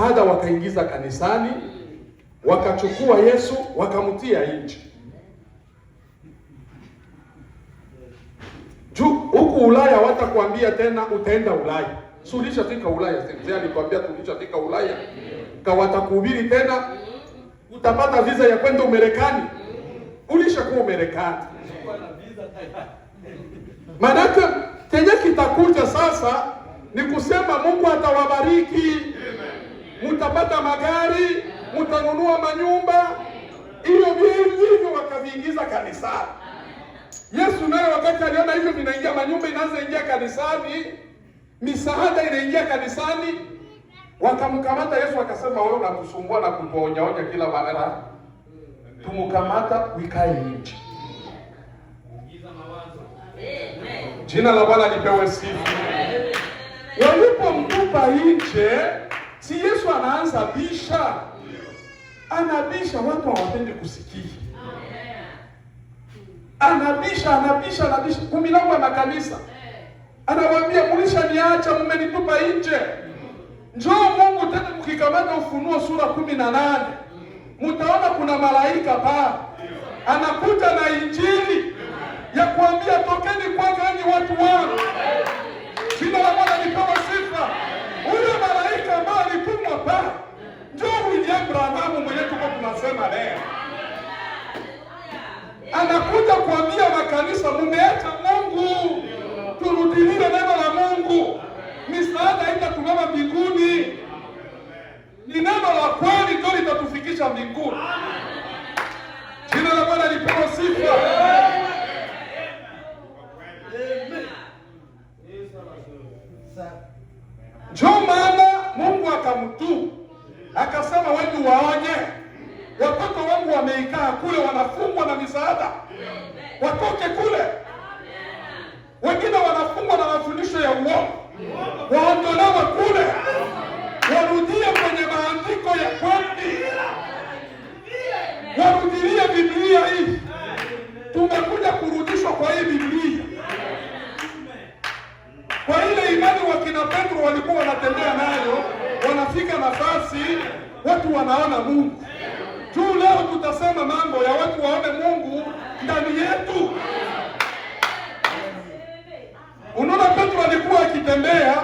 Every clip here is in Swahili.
Baada wakaingiza kanisani, wakachukua Yesu wakamtia nje. Huku Ulaya watakwambia tena utaenda Ulaya. Si ulishafika Ulaya? Mzee alikwambia tulishafika Ulaya. Watakuhubiri tena utapata visa ya kwenda Umarekani. Ulishakuwa Umarekani. Manake kenye kitakuja sasa ni kusema Mungu atawabariki. Mutapata magari, mutanunua manyumba. Hiyo hivyo wakaviingiza kanisani. Yesu naye wakati aliona hivyo vinaingia, manyumba inaanza ingia kanisani, misaada inaingia kanisani, wakamkamata Yesu akasema, wewe unatusumbua na kutuonyaonya kila mara. Tumukamata wikae nje. Jina la Bwana lipewe sifa. Walipomtupa nje, si Yesu anaanza bisha. Anabisha, watu hawapendi kusikia. Anabisha. Kumilango ya makanisa. Anawaambia, mlishaniacha, mmenitupa nje. Njoo Mungu tena mkikamata Ufunuo sura 18. Mtaona kuna malaika pale. Anakuja na injili ya kuambia tokeni kwake enyi watu wangu. Jina la Bwana lipewe sifa. Ule malaika ambaye alitumwa pale njoo William Branham mwenye tuko tunasema leo. Anakuja kuambia makanisa, mmeacha Mungu. Turudilie neno la Mungu. Misaada haitatumama mbinguni. Ni neno la kweli ndio litatufikisha mbinguni. Jina la Bwana lipewe sifa. Njoo maana Mungu akamtuma. Akasema wewe waonye. Watoto wangu wameikaa kule wanafungwa na misaada. Watoke kule. Wengine wanafungwa na mafundisho ya uongo. Waondolewe kule. Warudie kwenye maandiko ya kweli. Warudilie Biblia hii. Tumekuja kurudishwa kwa hii Biblia. Kwa ile imani wakina Petro walikuwa wanatembea nayo, wanafika nafasi watu wanaona Mungu. Tu leo tutasema mambo ya watu waone Mungu ndani yetu. Unaona Petro alikuwa akitembea,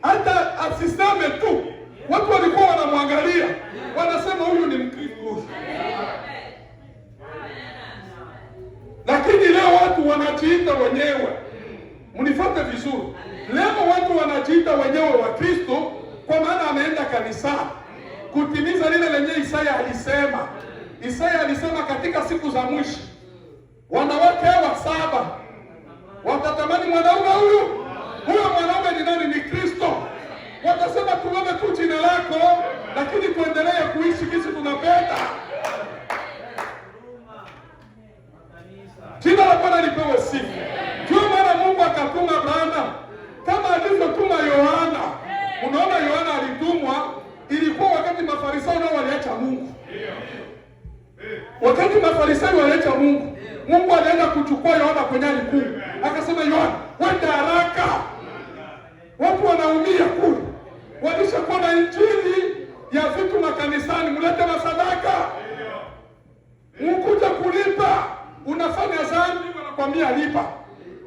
hata asiseme tu, watu walikuwa wanamwangalia, wanasema huyu ni Mkristo. Lakini leo watu wanajiita wenyewe. Mnifuate vizuri. Leo watu wanajiita wenyewe wa Kristo kwa maana ameenda kanisani kutimiza lile lenye Isaya alisema. Isaya alisema katika siku za mwisho wanawake hawa 7 watatamani mwanaume huyu. Huyo mwanaume ni nani? Ni Kristo. Watasema tuombe tu jina lako, lakini tuendelee kuishi kisi tunapenda. Jina la Bwana lipewe sifa. Ndio maana Mungu akatuma Abrahamu kama alivyotuma Yohana. Unaona Yohana alitumwa ilikuwa wakati Mafarisayo nao waliacha Mungu. Wakati Mafarisayo waliacha Mungu, Mungu alienda kuchukua Yohana kwenye alikuwa. Akasema Yohana, wenda haraka. Watu wanaumia kule. Walishakuwa na injili ya vitu makanisani, mlete masadaka. Mkuja kulipa, unafanya dhambi wanakuambia lipa.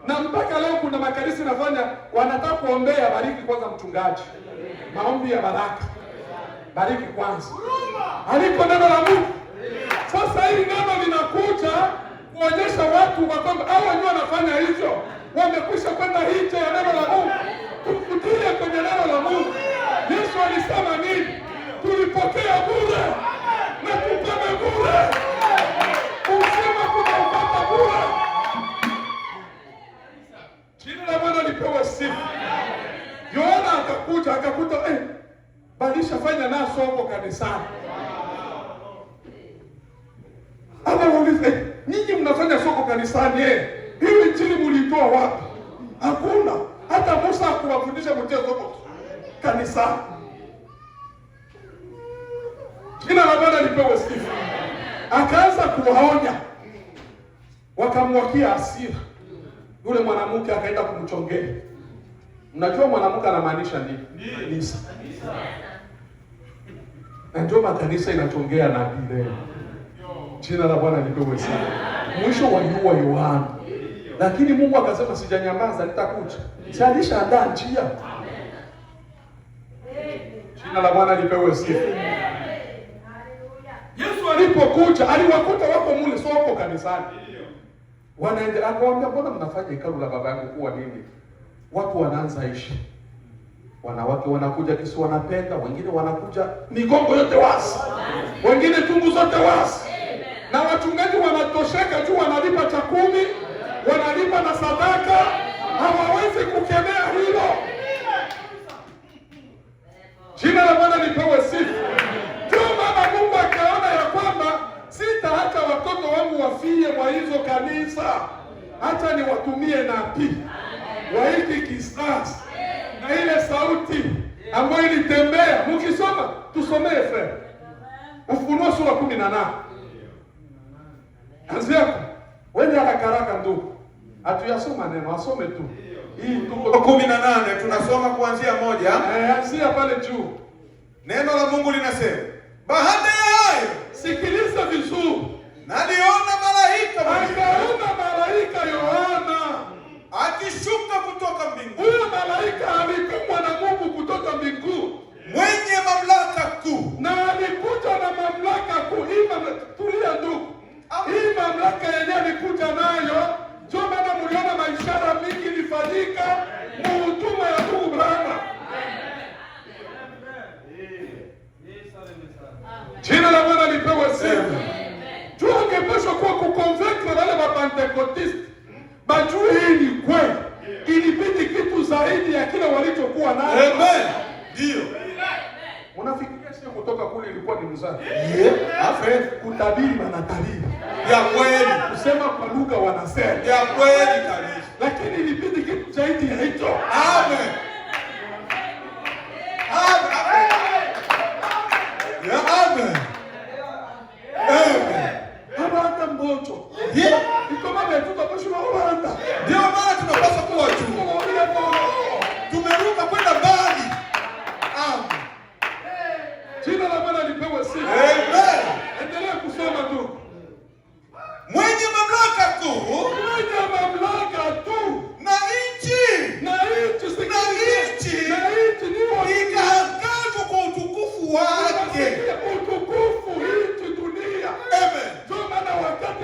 Na mpaka leo kuna makanisa nafanya wanataka kuombea, bariki kwanza mchungaji. Maombi ya baraka. Bariki kwanza. Aliko neno la Mungu. Sasa hili neno linakuja kuonyesha watu kwamba hao wenyewe wanafanya hivyo. Wamekwisha kwenda nje ya neno la Mungu. Tukutie kwenye neno la Mungu. Yesu alisema nini? Tulipokea bure na tupewe bure. Usema tunaupata bure. Jina la Bwana lipewe sifa. Yohana akakuta balisha fanya na soko kanisani. Hata waulize, nyinyi mnafanya soko kanisani hiyo injili mlitoa wapi? Hakuna. Hata Musa hakuwafundisha mtie soko kanisani. Jina la Bwana lipewe sifa. Akaanza kuwaonya. Wakamwakia hasira. Yule mwanamke akaenda kumchongea. Mnajua mwanamke anamaanisha nini? Nisa. Na ndio makanisa inachongea nabii leo. Jina la Bwana lipewe sifa. Mwisho waliua Yohana. Lakini Mungu akasema sijanyamaza, nitakuja. Si alishaandaa njia. Jina la Bwana lipewe sifa. Yesu alipokuja aliwakuta wako mule soko kanisani. Wanaendelea akawaambia, mbona mnafanya hekalu la baba yangu kuwa nini? Watu wanaanza ishi. Wanawake wanakuja kisi wanapenda, wengine wanakuja migongo yote wasi. Wengine tumbu zote wasi. Na wachungaji wanatosheka tu, wanalipa cha 10, wanalipa na sadaka, hawawezi kukemea hilo. Jina la Bwana lipewe sifa. Ndio maana Mungu akaona ya kwamba sitaacha watoto wangu wafie mwa hizo kanisa. Hata niwatumie nabii wa hiki kisasi na ile sauti ambayo ilitembea. Mkisoma, tusomee frere. Ufunuo sura 18. Anzia wewe haraka ndugu. Hatuyasoma neno, asome tu. Hii tuko 18 tunasoma kuanzia 1. Anzia pale juu. Neno la Mungu linasema, baada ya hayo sikiliza vizuri. Naliona malaika Yohana akishuka kutoka mbinguni. Huyo malaika alitumwa na Mungu kutoka mbinguni, mwenye mamlaka kuu. Na alikuja na mamlaka kuu. Tulia ndugu. Hii mamlaka yenyewe alikuja nayo. Ndio maana mliona maishara mingi ilifanyika muhuduma ya ndugu Branham. Jina la Bwana lipewe sifa. Angepaswa kuwa kukonvekre wale wa Pentecost. Bajue hii ni kweli. Ilibidi kitu zaidi ya kile walichokuwa nayo. Amen. Ndio. Unafikiria sio kutoka kule ilikuwa ni mzaa? Afe kutabiri wanatabiri. Ya kweli. Kusema kwa lugha wanasema. Ya kweli kabisa. Lakini ilibidi kitu zaidi ya hicho. Amen. Amen. Ya amen. Amen. Habata mbocho. Iko mama yetu tunaposhwa Rwanda. Ndio maana tunapaswa kuwa juu. Tumeruka kwenda mbali. Amen. Jina la Bwana lipewe sifa. Amen. Endelea kusoma tu. Mwenye mamlaka kuu. Mwenye mamlaka tu. Na nchi ni ikaangazwa kwa utukufu wake. Utukufu hii dunia. Amen. Ndio maana wakati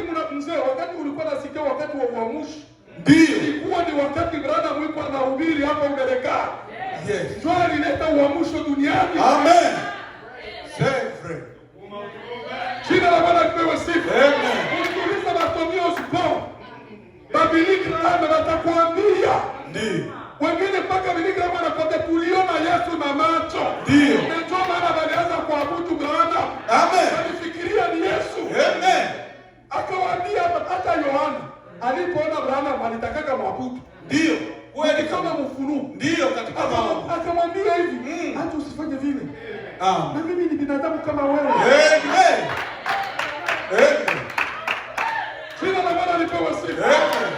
ulikuwa nasikia wakati wa uamushi. Ndio. Ilikuwa ni wakati Branham alikuwa anahubiri hapa Umarekani. Yes. Ndio alileta uamusho duniani. Amen. Sevre. Jina la Bwana lipewe sifa. Amen. Ukiuliza Bartholomew Osborne, Babiliki Graham atakwambia. Ndio. Wengine mpaka Babiliki Graham anakwambia tuliona Yesu na macho. Ndio. Na ndio maana walianza kuabudu Branham. Amen. Walifikiria ni Yesu. Amen. Akawaambia hata Yohana alipoona Branham alitaka mwabudu. Ndio. Kweli kama mfunuo. Ndio katika maombi. Akamwambia hivi, hata usifanye vile. Na mimi ni binadamu kama wewe. Amen. Amen. Jina la Bwana lipewe sifa. Amen.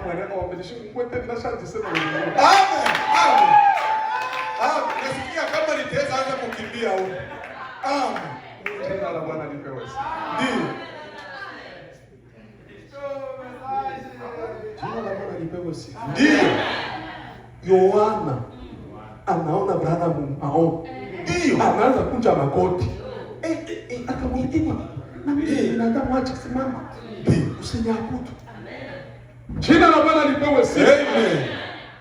Mwana wamenishimu kwete nashanti sema. Amen. Amen. Nasikia kama nitaweza anza kukimbia huko. Amen. Jina la Bwana lipewe sifa. Ndio. Jina la Bwana lipewe sifa. Ndio. Yohana anaona Branham maombi. Ndio. Anaanza kunja magoti. Akamwambia na mimi binadamu acha simama. Usiniabudu. Jina la Bwana lipewe sifa. Amen.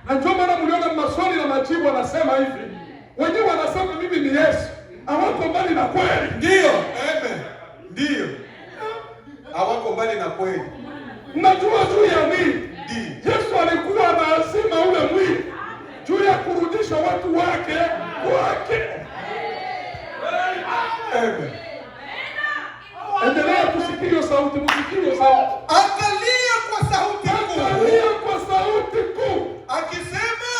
Na ndio maana mliona maswali na majibu wanasema hivi. Wenyewe wanasema mimi ni Yesu. Hawako mbali na kweli. Ndio. Amen. Ndio. Hawako mbali na kweli. Mnajua juu ya nini? Ndio. Yesu alikuwa anasema ule mwili juu ya kurudisha watu wake kwake. Amen. Endelea kusikia sauti, msikie sauti. Akalia kwa sauti kuu. Akalia kwa sauti kuu. Akisema,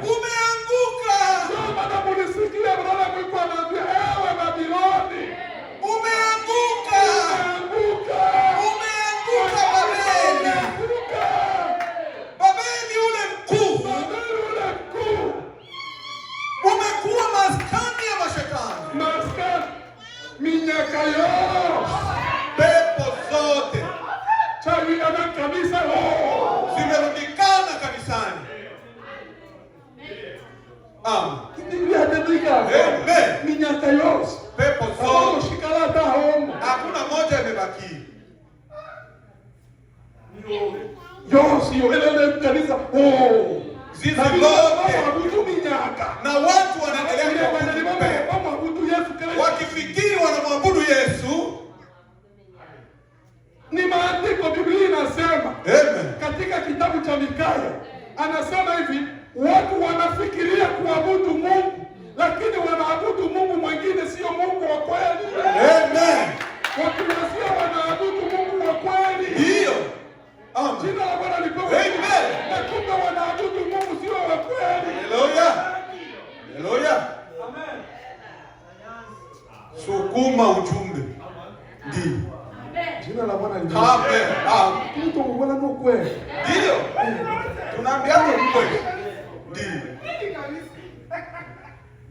umeanguka. Soma na mulisikia Branham alikuwa anaambia, ewe Babiloni. Umeanguka. Umeanguka. Umeanguka Babeli. Umeanguka. Amen. Minyaka yose. Pepo zote. Shikalata homo. Hakuna moja imebaki. Yose ile kanisa. Oh. Zizi lote. Na watu wanaendelea kumwabudu Yesu Kristo. Wakifikiri wanamwabudu Yesu. Ni maandiko, Biblia inasema. Amen. Katika kitabu cha Mikaya anasema hivi, watu wanafikiria kuabudu Mungu, lakini wanaabudu Mungu mwingine, sio Mungu wa kweli. Amen. Watu wasio wanaabudu Mungu wa kweli. Ndio. Jina la Bwana lipewe. Amen. Na kumbe wanaabudu Mungu sio wa kweli. Haleluya. Haleluya. Amen. Sukuma ujumbe. Ndio. Jina la Bwana lipewe. Amen. Mtu mbona no kweli? Ndio. Tunaambiana kweli. Ndio.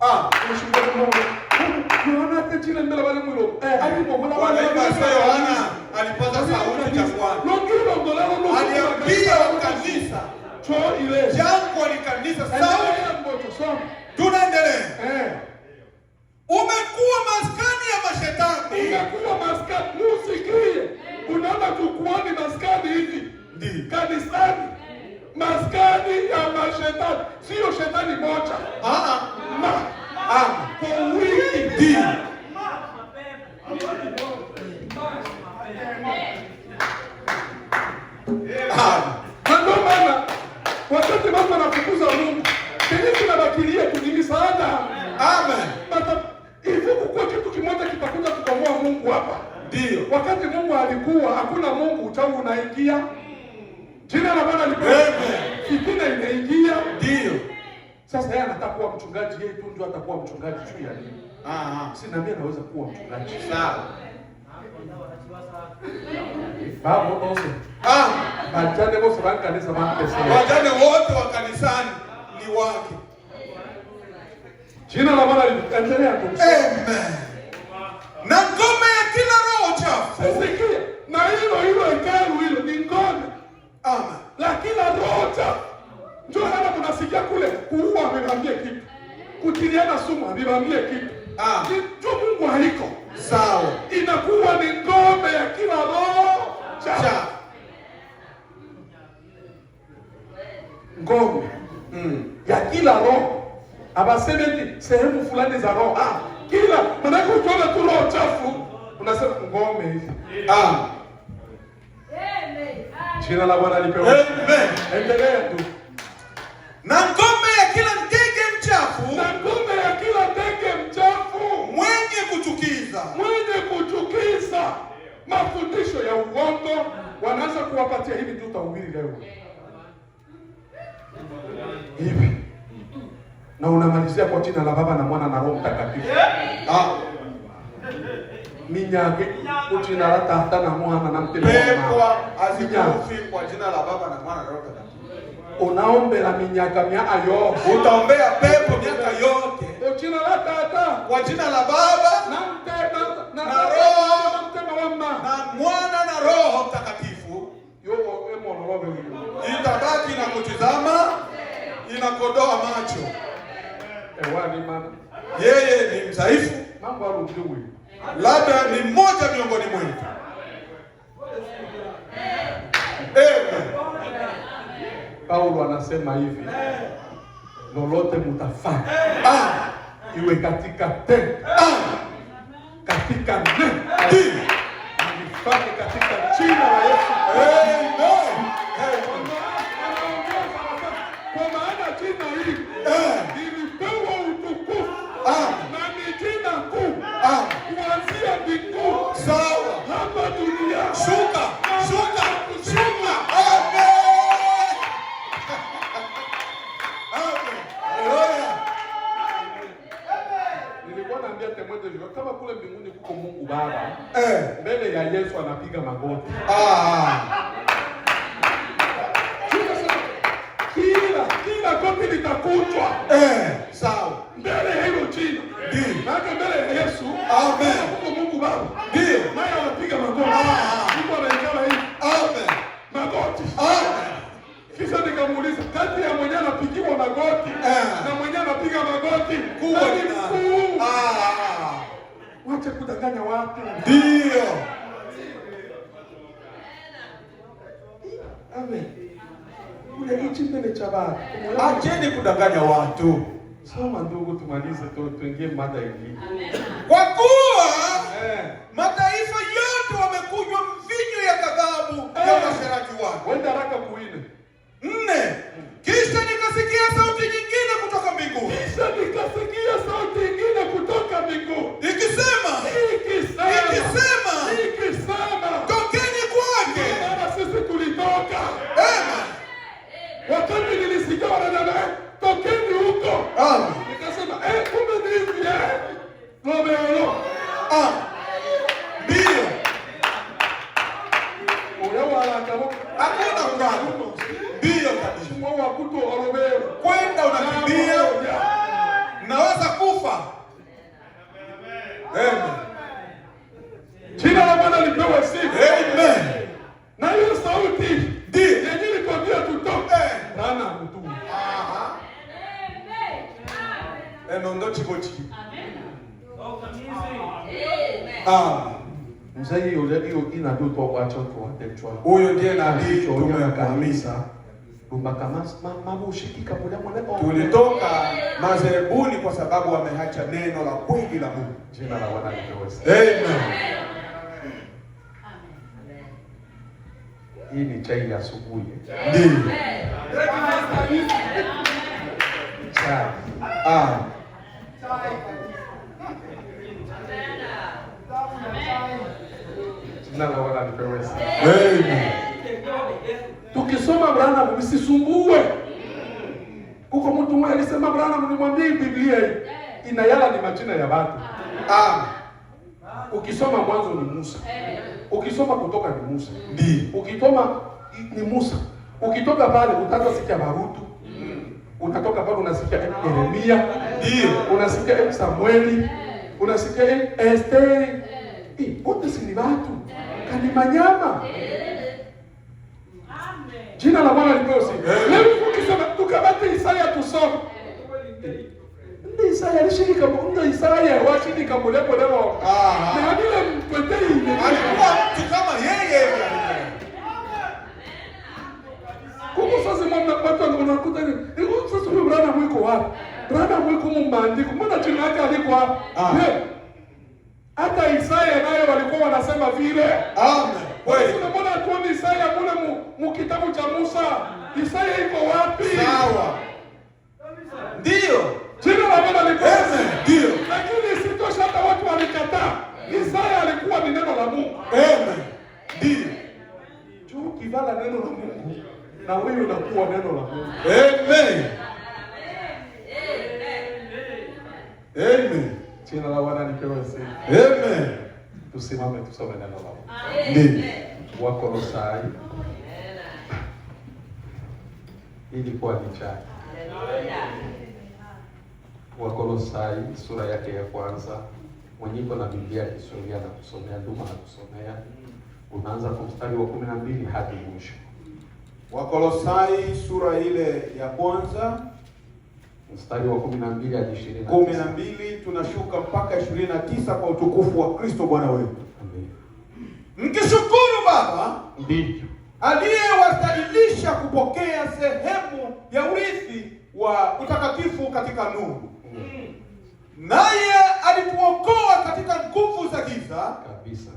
Unashukuru Mungu. Yohana tachile mbele wale mwilo. Yohana alipaza sauti jangwani. Aliambia kanisa. Jangwa ni kanisa. Sawa. Tunaendelea. Umekuwa maskani ya mashetani. Umekuwa maskani. Musikie. Unaona tukuani maskani hivi. Ndio. Kanisani. Maskani ya mashetani. Sio shetani moja. Kwa wingi. Ndio. Ndio maana wakati mama anafukuza Mungu, kanisa linabakilia kujini sana. Amen. Hivyo kwa kitu kimoja kitakuja kukomboa Mungu hapa. Ndio. Wakati Mungu alikuwa, hakuna Mungu, uchawi unaingia. Jina la Bwana lipewe. Amen. Fitina inaingia. Ndio. Sasa yeye anataka kuwa mchungaji, yeye tu ndio atakuwa mchungaji juu ya nini? Si na mimi naweza kuwa mchungaji. Sawa. Baba bosi. Bajane bosi wa kanisa pesa. Wajane wote wa kanisani ni wake. Jina la Bwana liendelea tu. Amen. Na ngome ya kila roho chafu. Sikia, na hilo hekalu hilo ni ngome. La kila roho chafu. Ndio maana tunasikia kule kuua amemwambia kitu. Kutiliana sumu amemwambia kitu. Ndio Mungu haiko. Sawa. Inakuwa ni ngome ya kila roho chafu. Ngome ya kila roho. Abaseme sehemu fulani za roho. Kila manake ukiona tu roho chafu unasema ngome hizi. Jina la Bwana lipewe. Amen. Endelea tu. Na ngome ya kila ndege mchafu. Na ngome ya kila ndege mchafu. Mwenye kuchukiza. Mafundisho ya uongo wanaanza kuwapatia hivi tu utahubiri leo. Hivi. Na unamalizia kwa jina la Baba na Mwana na Roho Mtakatifu. Minyage kwa jina la Tata na Mwana na Mtendo. Pepo azikufi kwa jina la Baba na Mwana na Roho Mtakatifu. Unaombea minyaka ayo. Utaombea pepo miaka yote. Kwa jina la Tata, kwa jina la Baba na Mwana na Roho Mtakatifu. Itabaki na kutizama, inakodoa macho. Yeye ni mdhaifu. Labda ni mmoja miongoni mwetu. Paulo anasema hivi, lolote mutafanya iwe katika tendo, katika neno, mlifanye katika jina la Yesu. Amen. Kwa maana jina hili lilipewa utukufu na ni jina kuu kuanzia mbinguni hapa duniani. Shuka. Nilikuwa naambia Timotheo kama kule mbinguni kuko Mungu Baba, mbele ya Yesu anapiga magoti. Kila goti litakutwa. Sawa. Mbele ya hilo jina. Maana mbele ya Yesu, kuko Mungu Baba. Ndio. Naye anapiga magoti. Mungu anaikana hivi. Magoti. Kisha nikamuuliza, Kati ya mwenye anapigiwa magoti na mwenye anapiga magoti, kuwa ni mkuu. Wacha kudanganya watu. Ndio. Amen. Kuna hichi mbele cha watu. Acheni kudanganya watu. Soma ndugu, tumalize tuingie mada hii. Kwa kuwa mataifa yote wamekunywa mvinyo ya ghadhabu ya uasherati wao. Wenda haraka kuine. 4. Kisha nikasikia sauti nyingine kutoka mbinguni. Ikisema. Tokeni kwake. Sisi tulitoka. Amen. Wakati nilisikia wanadada, tokeni huko. Amen. Nikasema, kumbe ni hivi Lobelo. Ndio. Ulewa alakamu. Hakuna kurano. Ndio kabisa. Mwa wakuto Lobelo. Kwenda unakimbia. Naweza kufa. Amen. Jina la Bwana lipewe sifa. Amen. Na hiyo sauti ndio yenyewe kwambia tutoke. Bwana mtu. Ndo chikoti. Mzee hiyo inadotwa wacho kwa dechwa. Huyo ndiye nabii tumekamisa. Tulitoka madhabahuni kwa sababu wameacha neno la kweli la Mungu. Jina la Bwana lipewe sifa. Amen. Hii ni chai ya asubuhi. Ndio. Chai. Jina la Bwana lipewe sifa. Amen. Tukisoma Abrahamu msisumbue. Kuko mtu mmoja alisema Abrahamu nimwambie Biblia hii inayala ni majina ya watu. Ukisoma Mwanzo ni Musa. Ukisoma Kutoka ni Musa. Ndio. Ukisoma ni Musa. Ukitoka pale utaanza sikia Barutu. Unatoka pale unasikia Yeremia. Ndio. Unasikia Samueli. Unasikia Esteri. Wote si ni watu. Kani manyama. Jina la Bwana lipewe sifa. Leo ukisoma tukabate Isaya tusome. Isaya alishirika mungu Isaya washirika mlepo leo. Na bila mkwetei alikuwa mtu kama yeye. Kuko sasa mwana watu wanakuta ni sasa huyu brada mwiko wapi? Brada mwiko mumbandiko. Mbona jina yake aliko hapa? Hata Isaya naye walikuwa wanasema vile. Amen. Kweli. Mbona tuone Isaya mule mu kitabu cha Musa? Isaya iko wapi? Sawa. Ndio. Jina la Bwana lipewe sifa. Ndio. Lakini isitosha hata watu walikataa. Isaya alikuwa ni neno la Mungu. Amen. Ndio. Juu kivala neno la Mungu na wewe unakuwa neno la Mungu. Amen. Amen. Jina la Bwana lipewe sifa. Amen. Tusimame tusome neno la Mungu. Ndio. Wakolosai. Ilikuwa ni chai. Wakolosai sura yake ya kwanza. Mwenyeko na Biblia ya Kiswahili na kusomea Duma na kusomea. Unaanza kwa mstari wa 12 hadi mwisho. Wakolosai sura ile ya kwanza mstari wa 12 hadi 29. 12 tunashuka mpaka 29 kwa utukufu wa Kristo Bwana wetu. Amen. Mkishukuru Baba Ndio aliyewastahilisha kupokea sehemu ya urithi wa utakatifu katika nuru. Naye alituokoa katika nguvu za giza kabisa.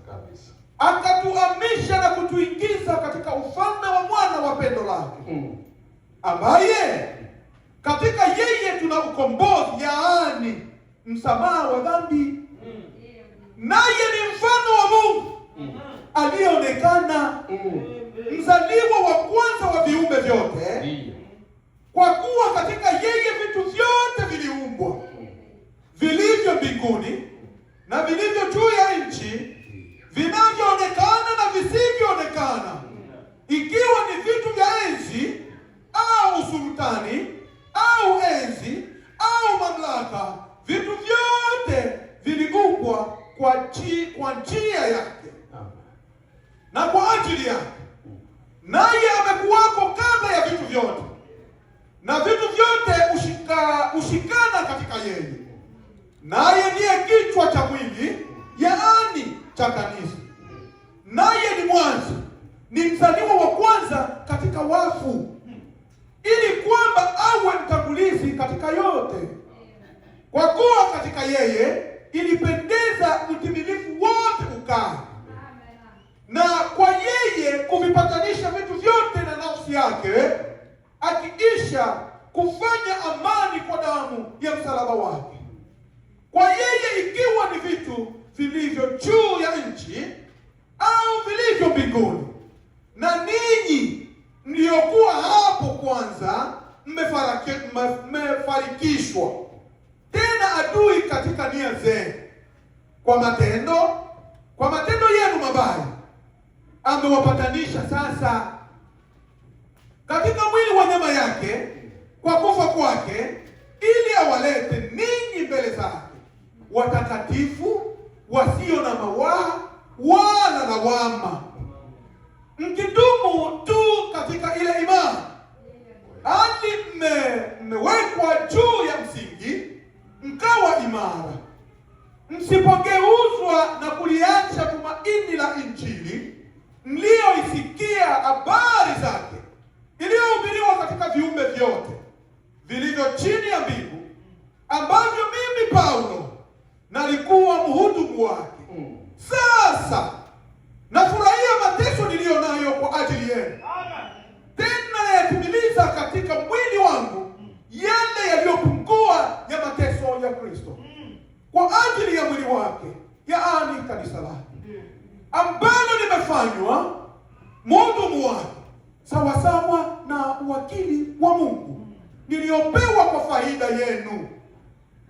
Akatuhamisha na kutuingiza katika ufalme wa mwana wa pendo lake. Ambaye katika yeye tuna ukombozi, yaani msamaha wa dhambi. Naye ni mfano wa Mungu aliyeonekana, mzaliwa wa kwanza wa viumbe vyote. Kwa kuwa katika yeye vitu vyote viliumbwa, vilivyo mbinguni na vilivyo juu ya nchi, vinavyoonekana na visivyoonekana, ikiwa ni vitu vya enzi au usultani au enzi au mamlaka. Vitu vyote viliumbwa kwa njia yake na kwa ajili yake. Naye amekuwako kabla ya vitu vyote, na vitu vyote ushikana katika yeye, naye ndiye kichwa cha mwili, yaani cha kanisa. Naye ni mwanzo, ni mzaliwa wa kwanza katika wafu, ili kwamba awe mtangulizi katika yote. Kwa kuwa katika yeye ilipendeza utimilifu wote ukaa, na kwa yeye kuvipatanisha vitu vyote na nafsi yake, akiisha kufanya amani kwa damu ya msalaba wake. Kwa yeye ikiwa ni vitu vilivyo juu ya nchi au vilivyo mbinguni, na ninyi mliokuwa hapo kwanza mmefarikishwa tena adui katika nia zenu, kwa matendo yenu mabaya amewapatanisha sasa katika mwili wa nyama yake kwa kufa kwake, ili awalete ninyi mbele zake watakatifu, wasio na mawaa wala lawama, mkidumu tu katika ile imani, hadi mmewekwa juu ya msingi, mkawa imara, msipogeuzwa na kuliacha tumaini la Injili mlioisikia habari zake, iliyohubiriwa katika viumbe vyote vilivyo chini ya mbingu, ambavyo mimi Paulo nalikuwa mhudumu wake. Sasa nafurahia mateso niliyo nayo kwa ajili yenu, tena nayatimiliza katika mwili wangu yale yaliyopungua ya mateso ya Kristo, kwa ajili ya mwili wake, yaani kanisa lake, ambalo nimefanywa mhudumu wake sawasawa na uwakili wa Mungu niliopewa kwa faida yenu,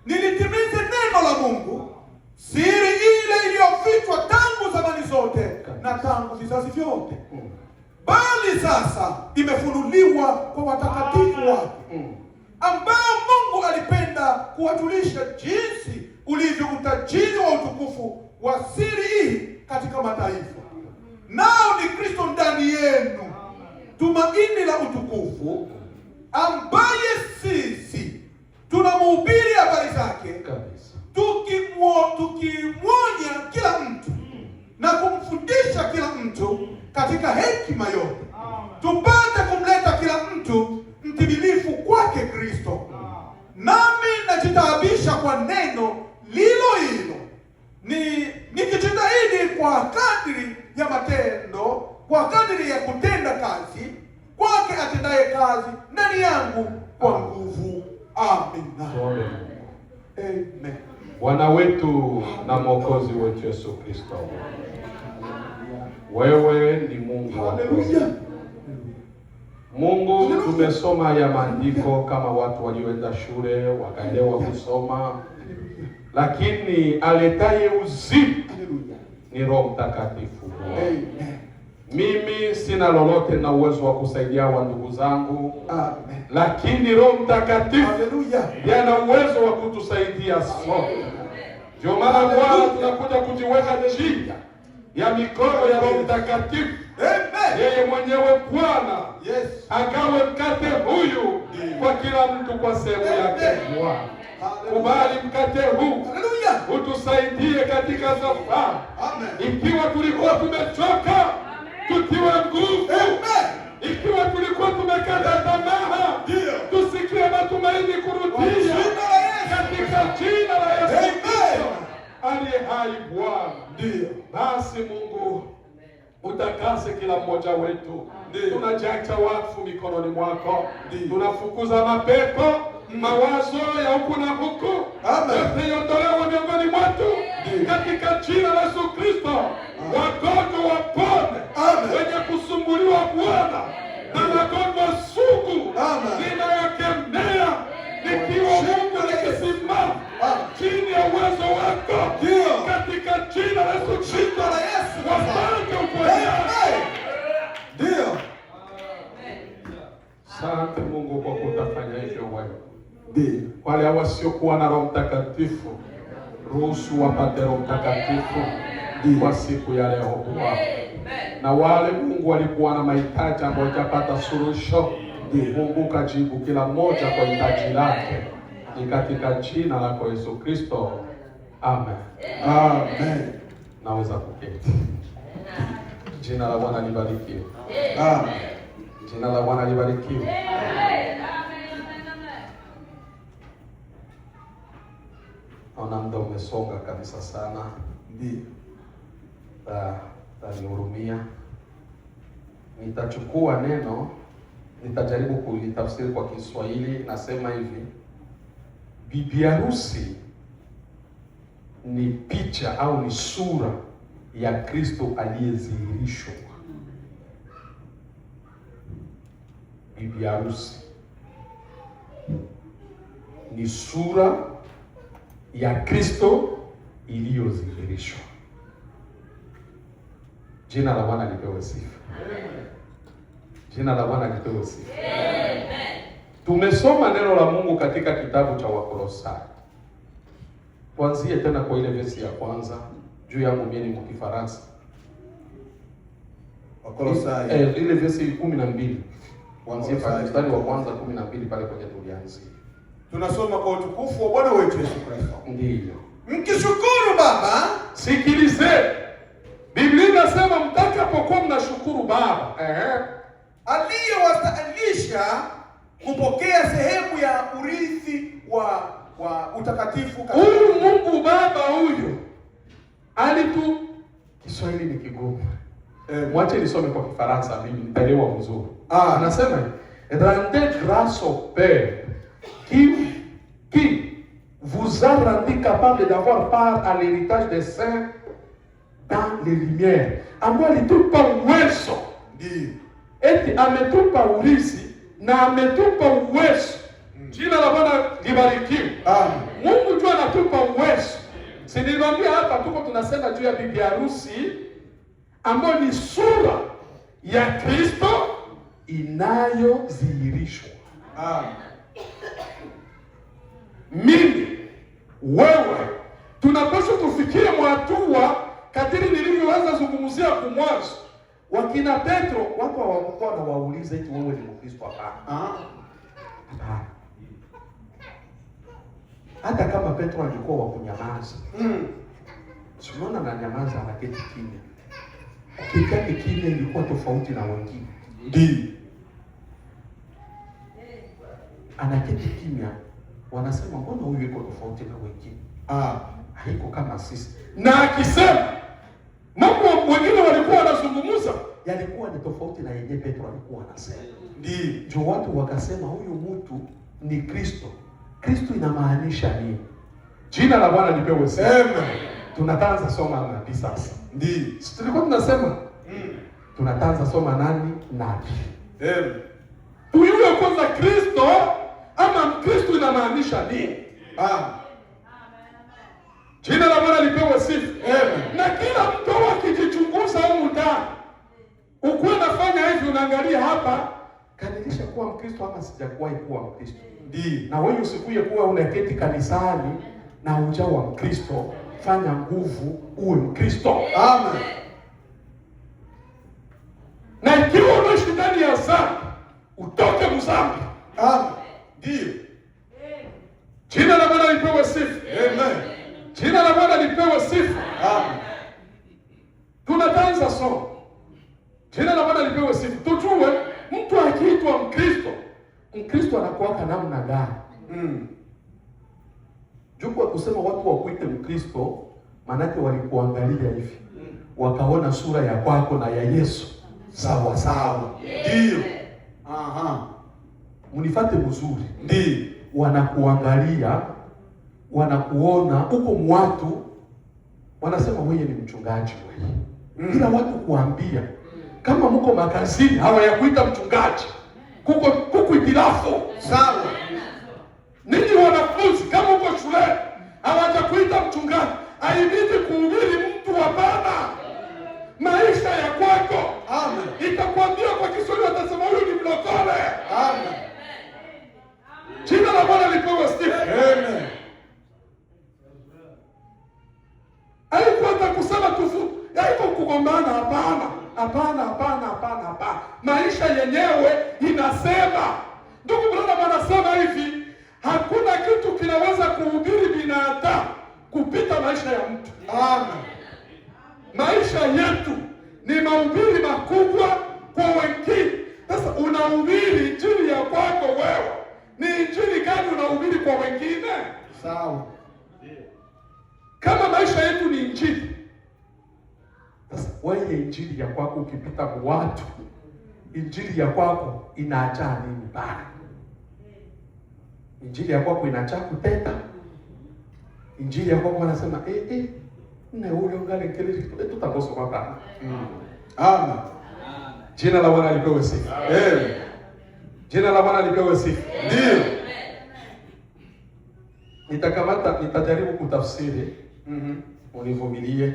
nilitimize neno la Mungu, siri ile iliyofichwa tangu zamani zote na tangu vizazi vyote, bali sasa imefunuliwa kwa watakatifu wake, ambao Mungu alipenda kuwajulisha jinsi ulivyo utajiri wa utukufu wa siri hii katika mataifa, nao ni Kristo ndani yenu, tumaini la utukufu, ambaye sisi tunamhubiri habari zake, tukimwonya kila mtu na kumfundisha kila mtu katika hekima yote, tupate kumleta kila mtu mtimilifu kwake Kristo. Nami najitaabisha kwa neno lilo hilo, nikijitahidi kwa kadiri ya matendo, kwa kadiri ya kutenda kazi kwake atendaye kazi ndani yangu kwa nguvu. Amina. Amen. Bwana wetu na Mwokozi wetu Yesu Kristo, wewe ni Mungu wa kweli. Mungu, tumesoma ya maandiko kama watu walioenda shule wakaelewa kusoma, lakini aletaye uzima ni Roho Mtakatifu. Mimi sina lolote na uwezo wa kusaidia wa ndugu zangu, lakini Roho Mtakatifu yana uwezo wa kutusaidia sote. Ndio maana Bwana tunakuja kujiweka chini ya mikono ya Roho Mtakatifu. Yeye mwenyewe Bwana agawe mkate huyu kwa kila mtu kwa sehemu yake. Bwana, kubali mkate huu utusaidie katika safari. Ikiwa tulikuwa tumechoka, tutiwe nguvu. Ikiwa tulikuwa tumekata tamaa, tusikie matumaini kurudia katika jina la Yesu Kristo aliye hai. Bwana, basi Mungu utakase kila mmoja wetu. Tunajiacha wakfu mikononi mwako. Tunafukuza mapepo, mawazo ya huku na huku, yote yondolewe miongoni mwetu katika jina la Yesu Kristo. Wagonjwa wapone, wenye kusumbuliwa Bwana na magonjwa sugu ninayakemea, nikiwa Mungu nikisimama chini ya uwezo wako katika jina la Yesu Kristo. Wapate uponyaji. Ndio. Asante Mungu kwa kutafanya hivyo wewe. Wale wasiokuwa na Roho Mtakatifu, ruhusu wapate Roho Mtakatifu kwa siku ya leo Bwana. Na wale Mungu walikuwa na mahitaji ambayo hajapata suluhisho, Mungu kajibu kila mmoja kwa hitaji lake. Ni katika jina lako Yesu Kristo. Amen. Amen. Naweza kuketi. Jina la Bwana libarikiwe. Amen. Jina la Bwana libarikiwe. Naona muda umesonga kabisa sana. Ndiyo. Tanihurumia. Nitachukua neno, nitajaribu kulitafsiri kwa Kiswahili. Nasema hivi: bibi harusi ni picha au ni sura ya Kristo aliyedhihirishwa. Bibi harusi ni sura ya Kristo iliyodhihirishwa. Jina la Bwana lipewe sifa. Jina la Bwana lipewe sifa. Tumesoma neno la Mungu katika kitabu cha Wakolosai. Tuanzie tena kwa ile verse ya kwanza. Juu yangu mimi ni Mkifaransa. Wakolosai. Ile verse 12. Kuanzia mstari wa kwanza 12 pale kwenye tulianzia. Tunasoma kwa utukufu wa Bwana wetu Yesu Kristo. Ndiyo. Mkishukuru Baba, Sikilizeni. Biblia inasema mtakapokuwa mnashukuru Baba, aliyewastahilisha kupokea sehemu ya urithi wa utakatifu katika huyu Mungu Baba huyu Kiswahili ni kigumu. Mwache nisome kwa Kifaransa mimi nitaelewa vizuri. Anasema rendez grâce au Père qui vous a rendu capable d'avoir part à l'héritage des saints dans les lumières. Ambaye alitupa uwezo. Ndiyo. Eti ametupa urithi na ametupa uwezo. Jina la Bwana libarikiwe. Mungu tu anatupa uwezo. Si niliwaambia hapa tuko tunasema juu ya bibi harusi ambayo ni sura ya Kristo inayodhihirishwa. Mimi, wewe, tunapaswa tufikie hatua kadiri nilivyoweza zungumzia kwa mwanzo. Wakina Petro watu hawakuwa na wauliza eti wewe ni Mkristo hapana. Hata kama Petro alikuwa wa kunyamaza. Tunaona na nyamaza anaketi kimya. Kikake kimya ilikuwa tofauti na wengine. Ndiyo. Anaketi kimya. Wanasema mbona huyu yuko tofauti na wengine? Haiko kama sisi. Na akisema mambo wengine walikuwa wanazungumza yalikuwa ni tofauti na yeye Petro alikuwa anasema. Ndiyo. Jo, watu wakasema huyu mtu ni Kristo. Kristo inamaanisha nini? Jina la Bwana lipewe sifa. Amen. Tunaanza soma nabii sasa. Ndiyo. Tulikuwa tunasema tunaanza soma nani? Nabii. Amen. Tuyue kwanza Kristo ama Kristo inamaanisha nini? Jina la Bwana lipewe sifa. Na kila mtu akijichunguza huko ndani, ukiwa nafanya hivi unaangalia hapa, kanilisha kuwa Mkristo ama sijakuwahi kuwa Mkristo. Ndiyo. Na wewe usikuye kuwa unaketi kanisani na hujawa Mkristo, fanya nguvu uwe Mkristo. Amen. Na ikiwa unaishi ndani ya dhambi, utoke mdhambi. Amen. Ndiyo. Jina la Bwana lipewe sifa. Amen. Jina la Bwana lipewe sifa. Amen. Tunaanza somo. Jina la Bwana lipewe sifa. Tujue mtu akiitwa Mkristo, Mkristo anakuwa namna gani? Juko kusema watu wakuite Mkristo, manake walikuangalia hivi. Wakaona sura ya kwako na ya Yesu sawa sawa. Ndiyo. Mnifuate vizuri. Ndiyo. Wanakuangalia, wanakuona uko mwatu, wanasema wewe ni mchungaji wewe. Bila watu kuambia kama mko makazini hawayakuita mchungaji. Kuko itilafu. Sawa. Ninyi wanafunzi kama uko shule hawajakuita mchungaji, haibidi kuhubiri mtu hapana. Maisha ya kwako. Amen. Itakwambia kwa Kiswahili watasema huyu ni mlokole. Amen. Jina la Bwana lipewe sifa. Amen. Haikuwa kusema tufu, haiko kugombana hapana. Hapana. Maisha yenyewe inasema kuhubiri binadamu kupita maisha ya mtu. Amen. Maisha yetu ni mahubiri makubwa kwa wengine. Sasa unahubiri injili ya kwako wewe, ni injili gani unahubiri kwa wengine? Sawa. Kama maisha yetu ni injili, sasa wewe injili ya kwako ukipita kwa watu, injili ya kwako inaacha nini bana? Injili ya kwako inaacha kuteta. Injili ya kwako wanasema na ule ngale kelele tutakosa baba. Amen. Jina la Bwana lipewe sifa. Amen. Jina la Bwana lipewe sifa. Ndio. Nitajaribu kutafsiri. Univumilie.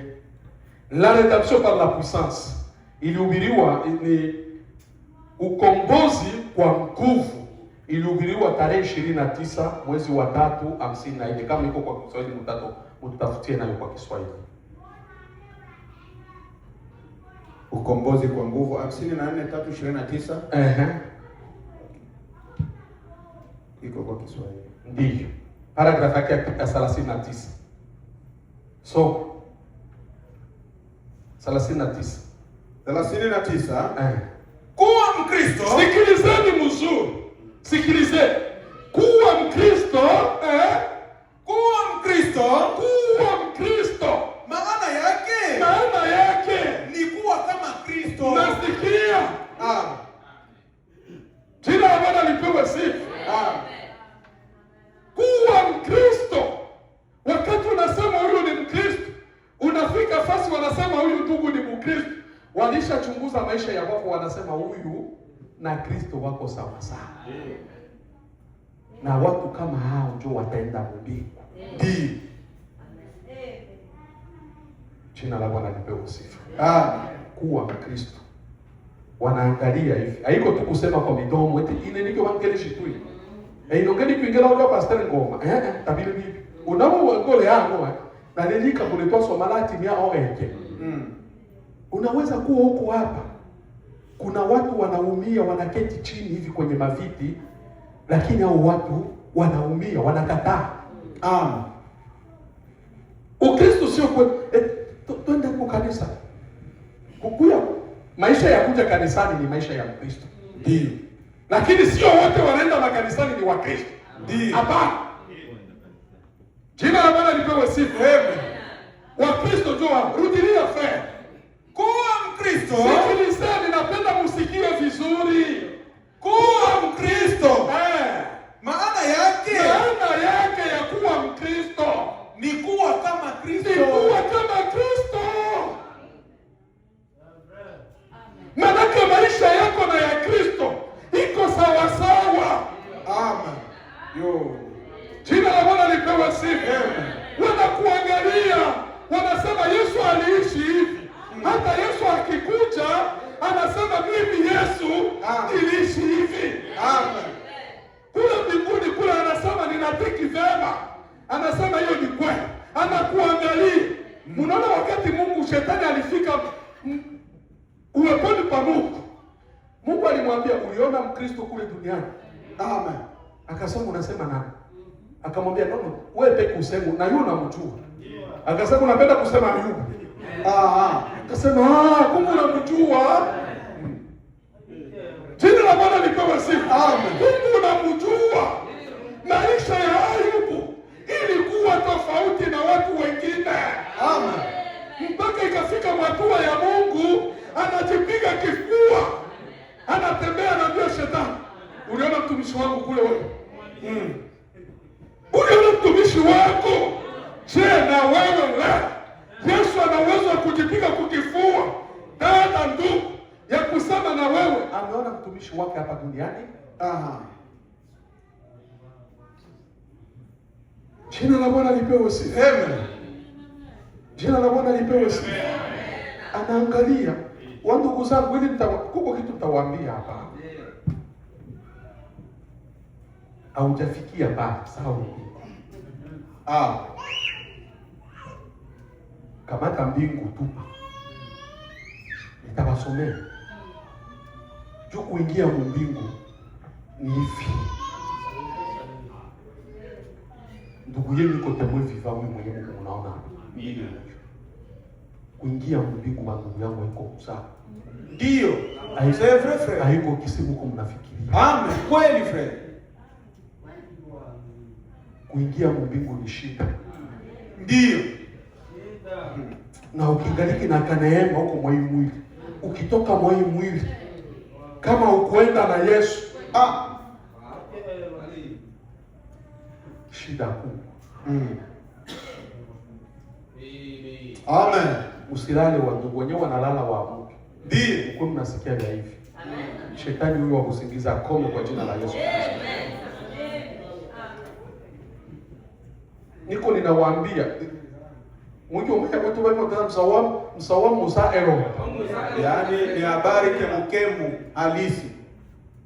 La rédemption par la puissance ilihubiriwa ni ukombozi kwa nguvu. Ilihubiriwa tarehe 29 mwezi wa 3 54. Kama iko kwa Kiswahili mtatafutie nayo kwa Kiswahili. Ukombozi kwa nguvu 54:329. Iko kwa Kiswahili. Ndio. Paragraph yake ya 39. So 39. Kuwa Mkristo. Sikilizeni mzuri. Sikilizeni. Kuwa Mkristo, Kuwa Mkristo. Kuwa Mkristo. Maana yake ni kuwa kama Kristo. Nasikia. Amen. Jina la Bwana lipewe sifa. Kuwa Mkristo. Wakati unasema huyu ni Mkristo, unafika fasi wanasema huyu ndugu ni Mkristo, walishachunguza maisha ya wako, wanasema huyu na Kristo wako sawa sawa. Na watu kama hao ndio wataenda mbinguni. Ndio. Jina la Bwana lipewe sifa. Kuwa Mkristo. Wanaangalia hivi. Haiko tu kusema kwa midomo eti inenike wangelishi tu. Inongeni kuingia leo pastor ngoma. Tabiri bibi. Unao ngole yangu na nilika kulitoa somalati mia oeke. Unaweza kuwa huko hapa. Kuna watu wanaumia, wanaketi chini hivi kwenye maviti, lakini hao watu wanaumia, wanakataa. Ukristo sio kwa twende kwa kanisa. Kukuya maisha ya kuja kanisani ni maisha ya Kristo. Ndio. Lakini sio wote wanaenda makanisani ni wa Kristo. Ndio. Hapana. Jina la Bwana lipewe sifa. Amen. Wa Kristo ndio rudilia fe. Kuwa Mkristo. Sikilizeni, napenda msikie vizuri. Kuwa Mkristo. Maana yake ya kuwa Mkristo ni kuwa kama Kristo. Ni kuwa kama Kristo. Maanake maisha yako na ya Kristo iko sawa sawa. Amen. Jina la Bwana lipewe sifa. Wanakuangalia, wanasema Yesu aliishi hivi. Hata Yesu akikuja anasema mimi Yesu niliishi hivi. Amen. Kule mbinguni kule anasema ninatiki vema. Anasema hiyo ni kweli. Anakuangalia. Unaona wakati Mungu shetani alifika uweponi pa Mungu. Mungu alimwambia uliona Mkristo kule duniani? Amen. Akasema unasema nani? Akamwambia no, wewe peke useme na yule unamjua. Akasema unapenda kusema Ayubu. Akasema kumbe unamjua. Jina la Bwana lipewe sifa. Amen. Kumbe unamjua. Maisha ya Ayubu ilikuwa tofauti na watu wengine. Amen. Mpaka ikafika hatua ya Mungu anajipiga kifua. Anatembea na ndio shetani. Uliona mtumishi wangu kule wewe? Uliona mtumishi wako? Je, na wewe leo Yesu ana uwezo wa kujipiga kukifua dada ndugu ya kusema na wewe ameona mtumishi wake hapa duniani? Jina la Bwana lipewe sifa. Amen. Jina la Bwana lipewe sifa. Anaangalia wandugu zangu, ili kuko kitu nitawaambia hapa. Haujafikia bado, sawa? Kamata mbingu tupa. Nitabasomea. Juu kuingia mbingu ni hivi. ndugu yenu iko temwe viva mimi mwenyewe mnaona. Kuingia mbingu wa ndugu yangu iko kusaa. Ndio. C'est vrai frère. Haiko kisimu kwa mnafikiria. Amen. Kweli frère. Kuingia mbingu ni shida. Ndio. Na ukingaliki na kaneema huko mwa mwili. Ukitoka mwa mwili kama ukwenda na Yesu, shida kubwa. Amen. Usilale wa ndugu wenyewe wanalala wa mtu. Ndio. Uko mnasikia vya hivi. Shetani huyo akusingiza kome kwa jina la Yesu Kristo. Niko ninawaambia mwiki umoja kwetu bali mtana msawamu Musa ero. Yaani ni habari kemukemu halisi.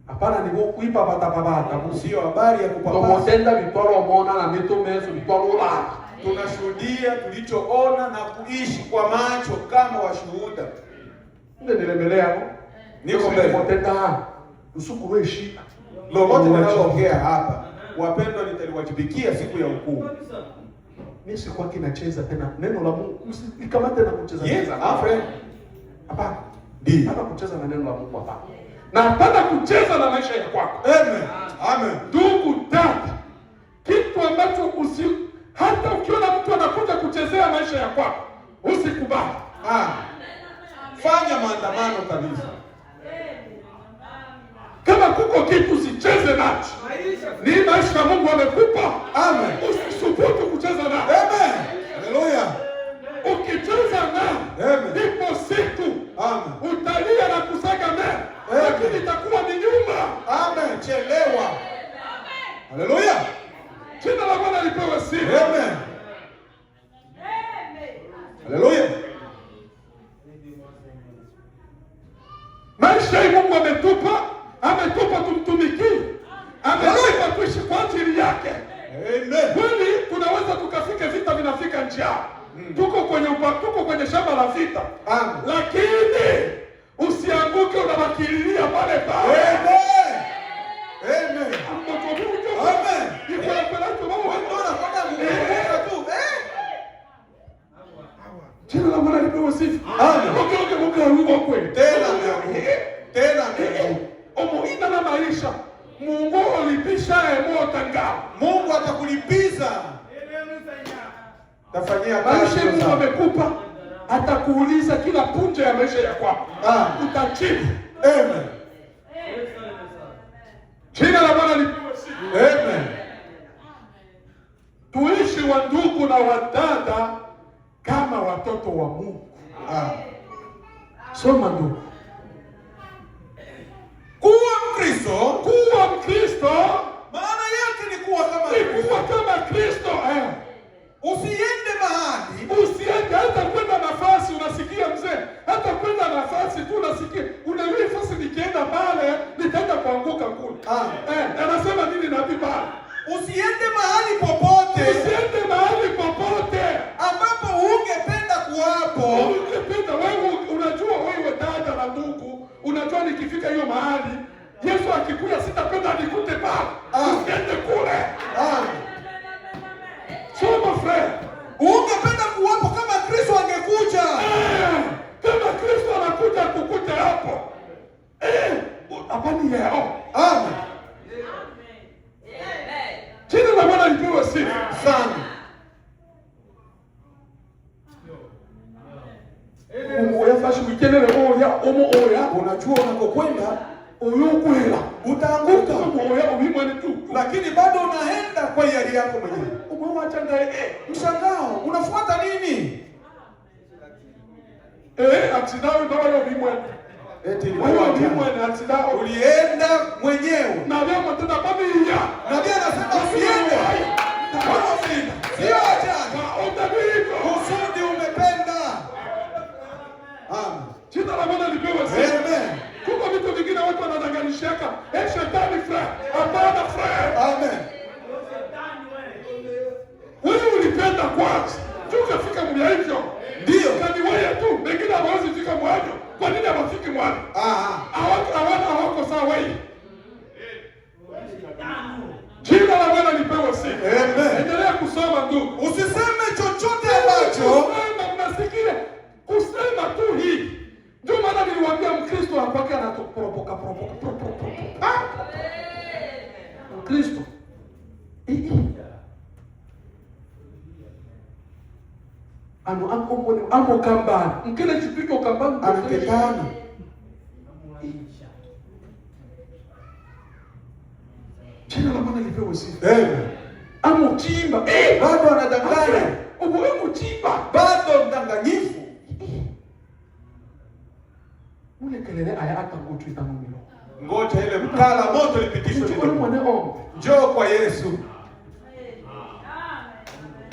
Hapana ni kuipa patapabata. Sio habari ya kupapasa. Tomotenda vitwalo mona na mitumezo vitwalo la. Tunashuhudia tulichoona na kuishi kwa macho kama washuhuda. Ndio nilemelea hapo. Niko mbele. Tomotenda usukureshi. Lolote linaloongea hapa, wapendwa, nitaliwajibikia siku ya hukumu. Mimi sikuwa kinacheza tena neno la Mungu. Usikamate na kucheza. Yes, friend. Hapana. Ndio. Hapana kucheza na neno la Mungu hapana. Na hapana kucheza na maisha ya kwako. Amen. Amen. Ndugu dada, kitu ambacho hata ukiona mtu anakuja kuchezea maisha ya kwako, usikubali. Fanya maandamano kabisa. Kama kuko kitu usicheze nacho. Ni maisha Mungu amekupa. Amen. Usisubutu kucheza nacho. Amen. Haleluya. Ukicheza nacho, ipo siku utalia na kusaga meno, lakini itakuwa ni nyuma. Amen. Chelewa. Haleluya. Jina la Bwana lipewe sifa. Amen. Haleluya. Maisha hii Mungu ametupa tumtumikie. Ametupa tuishi kwa ajili yake. Amen. Kweli tunaweza tukafika vita vinafika njia. Tuko kwenye shamba la vita. Lakini usianguke unabakililia pale pale. Amen. Amen. Amen. Iko na pela tu Mungu. Jina la Bwana lipewe sifa. Amen. Mungu kweli. Tena. Omuina na maisha. Mungu ulipisha emotanga. Mungu atakulipiza. Tafanyia maisha Mungu amekupa, atakuuliza kila punje ya maisha ya kwako. Utajibu. Amen. Jina la Bwana lipewe sifa. Amen. Tuishi wa ndugu na wadada kama watoto wa Mungu. Soma ndugu. Kuwa Mkristo maana yake ni kuwa kama Kristo. Usiende mahali, usiende hata kwenda nafasi unasikia mzee, hata kwenda nafasi tu unasikia unaelewa nafasi nikienda pale nitaenda kuanguka kule. Anasema nini nabii pale? Usiende mahali popote. Usiende mahali popote ambapo ungependa kuwapo. Ungependa wewe, unajua wewe dada na ndugu, unajua nikifika hiyo mahali Yesu akikuja sitapenda nikute pale. Usiende kule. Soma friend. Ungependa kuwapo kama Kristo angekuja. Kama Kristo anakuja kukute hapo. Hapana yao. Amen. Jina la Bwana lipewe sifa sana. Uyafashi kukelele oya, unajua unakokwenda uyokwela utaanguka. Oya ubimwani tu. Lakini bado unaenda kwa hiari yako mwenyewe. Umewachanga mshangao, unafuata nini? Atsidao ndio ubimwani. Wewe ubimwani atsidao. Ulienda mwenyewe. Na leo mtenda familia. Na Biblia anasema usiende. Sio acha. Kusudi umependa. Amen. Jina la Bwana lipewe sifa. Amen. Kuko vitu vingine watu wanadanganishaka. Shetani friend. Hapana friend. Amen. Wewe ulipenda kwanza. Tukafika mbele hivyo. Ndio. Kani wewe tu, wengine hawawezi fika mwanzo. Kwa nini hawafiki mwanzo? Hawako sawa wewe. Jina la Bwana lipewe sifa. Amen. Endelea kusoma ndugu. Usiseme chochote ambacho kusema, mnasikia kusema tu hii. Ndio maana niliwaambia Mkristo hakwake anatoporopoka Mkristo amo kambani mkile chipiko kambani anaketana. Jina la Bwana lipewe sifa. Amen. Amo chimba bado anadanganya, ubo chimba bado mdanganyifu. Ule kelele aya hata ngutu itamumilo. Ngoja ile mkala moto lipitishwe kidogo. Njoo kwa Yesu.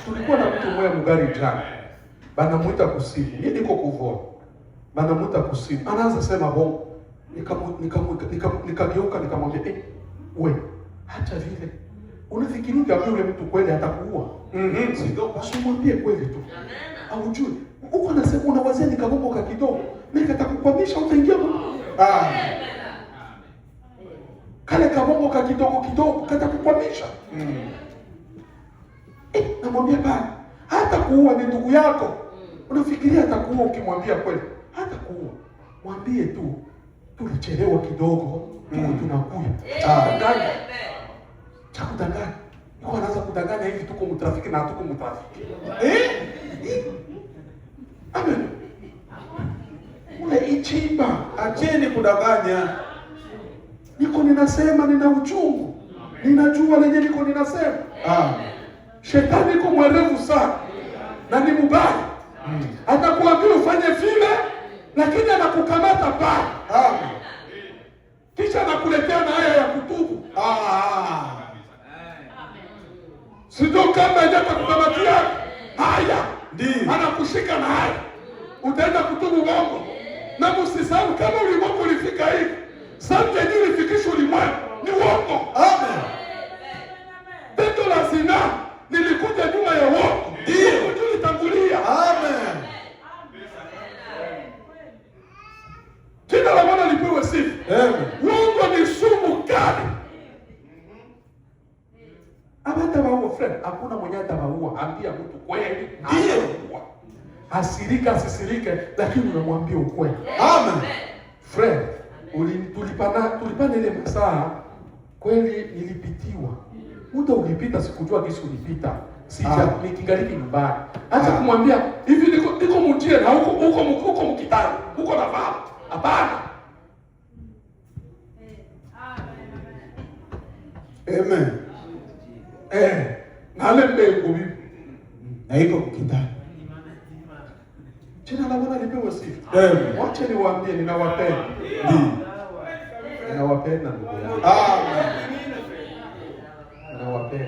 Tulikuwa na mtu mmoja mgari jana. Banamuita kusimu. Yeye niko kuvona. Banamuita kusimu. Anaanza sema bongo. Nikageuka nikamwambia, we, acha vile. Unafikiri ngapi yule mtu kweli atakuua? Sio, usimwambie kweli tu. Aujue. Uko anasema unawazia nikabomoka kidogo. Mimi nitakukwamisha utaingia Mungu. Kale kabomoka kidogo katakukwamisha. Namwambia bana, hata kuua ni ndugu yako. Unafikiria atakuua ukimwambia kweli? Hata kuua. Mwambie tu tulichelewa kidogo, tunakuja. Danganya. Chakudanganya. Yuko anaanza kudanganya hivi tuko mtrafiki na hatuko mtrafiki. Amen. Ule ichimba, acheni kudanganya. Niko ninasema nina uchungu. Ninajua lenye niko ninasema. Shetani iko mwerevu sana na ni mbaya. Atakuambia ufanye vile lakini anakukamata pale. Kisha anakuletea na haya ya kutubu. Sio kama hajata kukamatia haya. Ndio. Anakushika na haya. Utaenda kutubu uongo. Na msisahau kama ulimwengu ulifika hivi. Sasa ndio ulifikishwa ulimwengu. Ni uongo. Amen. Tendo la zina nilikuja nyuma ya uongo. Ndio nilitangulia. Amen. Jina la Bwana lipewe sifa. Amen. Uongo ni sumu kali. Abata baua friend, hakuna mwenye atabaua, ambia mtu kweli. Ndio. Asirika asisirike, lakini unamwambia ukweli. Amen. Friend, tulipana ile masaa kweli nilipitiwa. Muda ulipita sikujua kisi ulipita. Nikingaliki nyumbani. Acha kumwambia hivi niko mjie na huko mkitani. Huko na baba. Hapana. Amen. Nale mbengo bibi. Na iko mkitani. Jina la Bwana lipewe sifa. Amen. Wacha niwaambie ninawapenda. Ninawapenda ndugu yangu. Ninawapenda.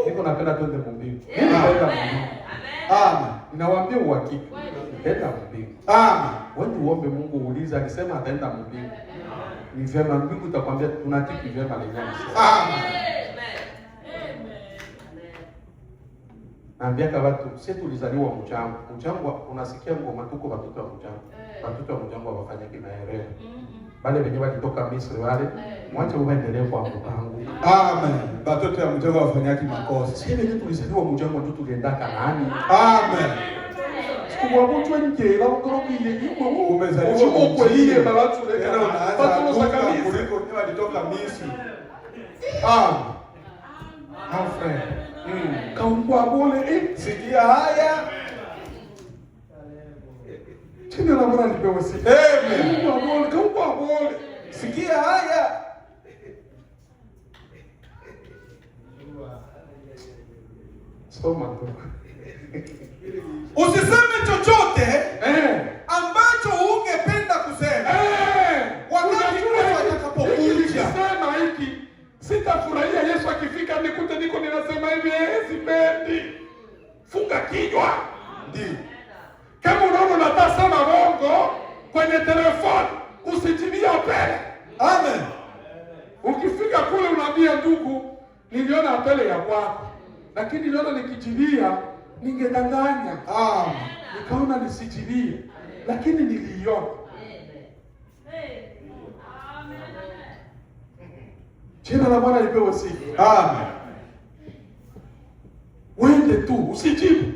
Niko napenda twende mbingu. Ninapenda mbingu. Ninawaambia uhakika. Nipenda mbingu. Wewe uombe Mungu uulize akisema ataenda mbingu. Ni vyema mbingu itakwambia tunatiki vyema lenyewe. Naambia kwa watu, sisi tulizaliwa mchango. Mchango unasikia ngoma tuko watoto wa mchango. Watoto wa mchango wafanyaki maendeleo. Wale wenyewe walitoka Misri wale, mwache uendelee kwa mpango. Amen. Watoto wa mchango wafanyaki makosa. Sisi wenyewe tulizaliwa mchango tu tulienda Kanaani. Amen. Kwa mtu wengi la ngorobi yuko umezaliwa kwa ile baba watu leka. Watu sakamisi kuliko wenyewe walitoka Misri. Friend. Kaungwa bole sikia haya. Jina la Bwana lipewe sifa. Amen. Kaungwa bole. Sikia haya. Soma tu. Usiseme chochote ambacho ungependa kusema. Wakati Yesu atakapokuja. Sema hiki. Sitafurahia Yesu akifika nikute niko ninasema hivi sipendi. Funga kinywa. Ndio. Kama unaona unatasema bongo kwenye telefoni, usijibia pele. Amen. Ukifika kule unaambia ndugu, niliona apele ya kwako. Lakini niliona nikijibia ningedanganya. Nikaona nisijibie. Lakini niliiona. Jina la Bwana lipewe sifa. Amen. Uende tu, usijibu.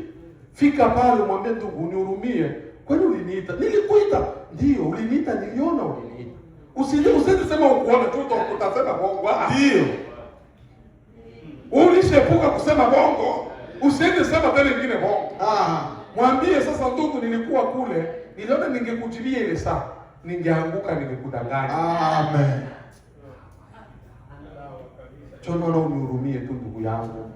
Fika pale umwambie ndugu, unihurumie. Kwani uliniita? Nilikuita. Ndio, uliniita, niliona uliniita. Usije sema ukuona tu utasema bongo. Ndio. Ulishepuka kusema bongo. Usiende sema tena nyingine bongo. Mwambie sasa, ndugu, nilikuwa kule, niliona ningekujibia ile saa. Ningeanguka, ningekudanganya. Amen. Chono unihurumie tu ndugu yangu.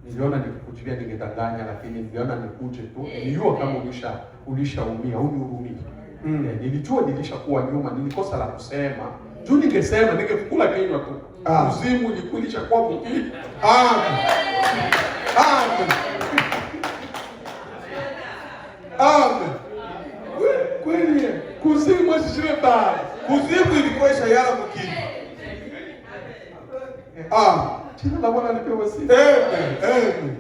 Niliona nikikujibia ningedanganya, lakini niliona nikuje tu. Nilijua kama ulishaumia, unihurumie. Nilijua nilishakuwa nyuma, nilikosa la kusema. Juu ningesema ningekula kinywa tu. Kuzimu ilikulisha kwa mkili. Amen. Amen. Amen. Kweli kuzimu ashireba. Kuzimu ilikuwa ishayala mkili. Jina la Bwana lipewe sifa. Amen.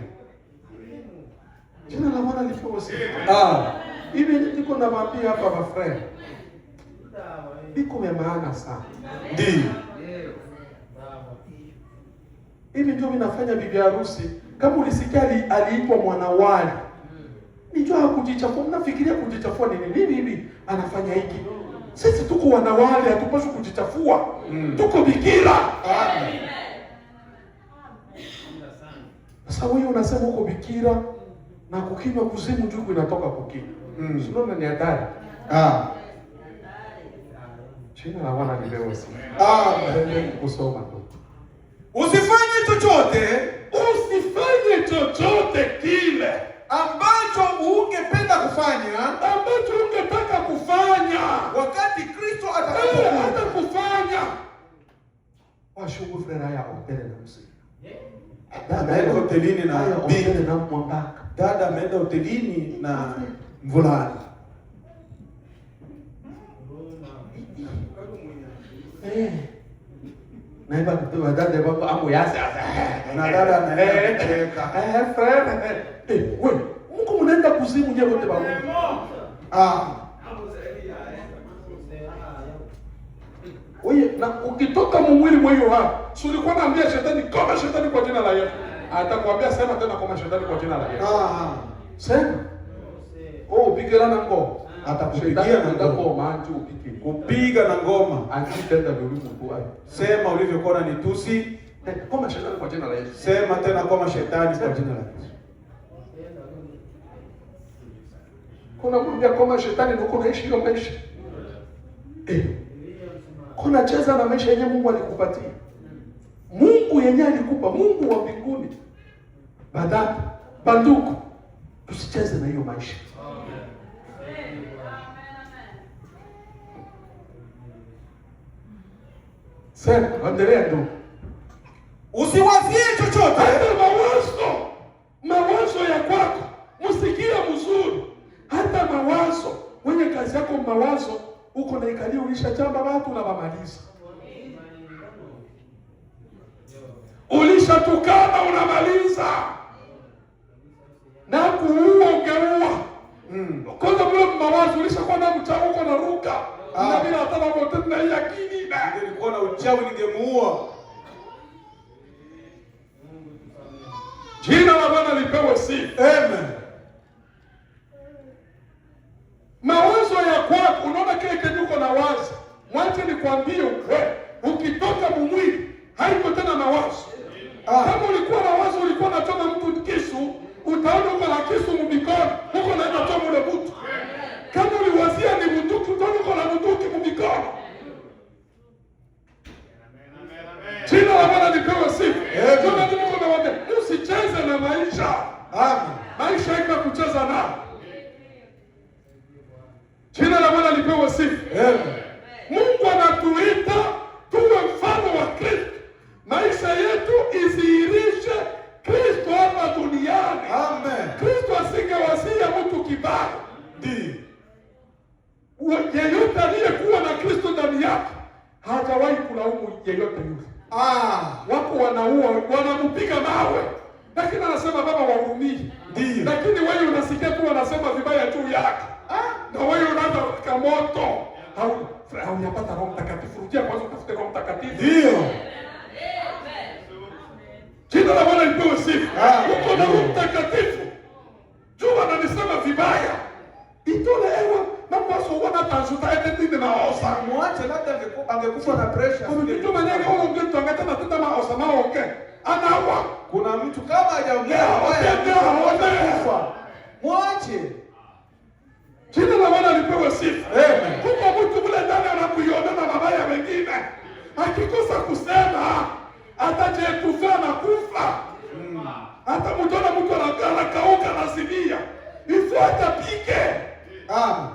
Jina la Bwana lipewe sifa. Hivi niko nawaambia hapa my friend. Biko maana sana. Ndio. Hivi ndio vinafanya bibi harusi. Kama ulisikia aliitwa mwanawali. Nijua kujichafua, mnafikiria kujichafua nini? Hivi anafanya hiki. Sisi tuko wanawali, hatupaswi kujichafua. Tuko bikira. Amen. Sasa wewe unasema uko bikira na kukinywa kuzimu njugu inatoka kukinywa. Sio ni hatari. Jina la Bwana lipewe sifa. Amen. Kusoma tu. Usifanye chochote kile ambacho ungependa kufanya, ungetaka kufanya wakati Kristo atakapokuja kufanya. Washukuru frera ya hoteli na mzee. Dada ameenda hotelini na binti na mwambaka. Dada ameenda hotelini na mvulana. Na iba kutoa dada baba amu yase na dada anaeleka. Frere. Wewe, mko mnaenda kuzimu nyewe wote babu. Wewe na ukitoka mwili mwenyewe hapo, si ulikuwa naambia shetani koma shetani kwa jina la Yesu. Atakwambia sema tena koma shetani kwa jina la Yesu. Sema. Bikira na ngoma. Atakupigia na ngoma anti upiki. Kupiga na ngoma. Anti tenda virugu tu hayo. Sema ulivyokuwa ni tusi. Koma shetani kwa jina la Yesu. Sema tena koma shetani kwa jina la Yesu. Kuna mwambia koma shetani ndio kunaishi hiyo maisha. Kuna cheza na maisha yenyewe Mungu alikupatia. Mungu yenyewe alikupa, Mungu wa mbinguni. Badala banduku tusicheze na hiyo maisha. Sema, endelea ndugu. Usiwazie chochote. Hata mawazo ya kwako, msikia mzuri. Hata mawazo, wenye kazi yako mawazo, uko na ikalia ulishachamba watu na wamaliza. Ulishatukana unamaliza. Na kuua ungeua. Kwanza mule mawazo ulishakuwa na mchawi uko na ruka. Na bila hata na moto na yakini na nilikuwa na uchawi ningemuua. Jina la Bwana lipewe sifa. Amen. Mawazo ya kwako, unaona kile kitu uko na wazo. Mwache nikwambie wewe, ukitoka mwili haiko tena mawazo. Kama ulikuwa na wazo ulikuwa unachoma mtu kisu, utaona uko na kisu mbikono, uko na unachoma ule mtu. Kama uliwazia ni bunduki, utaona uko na bunduki mbikono. Jina la Bwana lipewe sifa. Tuna niko na wade, usicheze na maisha. Maisha haiko kucheza nao. Jina la Bwana lipewe sifa. Mungu anatuita tuwe mfano wa Kristo. Maisha yetu isiirishe Kristo hapa duniani. Amen. Kristo asingewasia mtu kibaya. Ndiyo. Yeyote aliyekuwa na Kristo ndani yake hajawahi kulaumu yeyote yule. Wako wanaua, wanampiga mawe. Lakini anasema Baba wahurumie. Ndiyo. Lakini wewe unasikia tu wanasema vibaya juu yake. Na wewe unaanza kuweka moto. Haujapata Roho Mtakatifu. Rudia kwanza utafute Roho Mtakatifu. Ndiyo. na Roho Mtakatifu. Jua ananisema vibaya. Itole ewa mambo wana tanzuta ete na osa. Mwache labda angekufa na pressure. Kwa mtu mwenyewe huyo mtu angeta na tenda maosa maoke. Anawa. Kuna mtu kama hajaongea kufa. Mwache. Jina la Bwana lipewe sifa. Amen. Huko mtu kule ndani anakuiona na mabaya mengine. Akikosa kusema atajetufa na kufa. Hata mtu anakauka na zimia. Ifuata pike. Amen.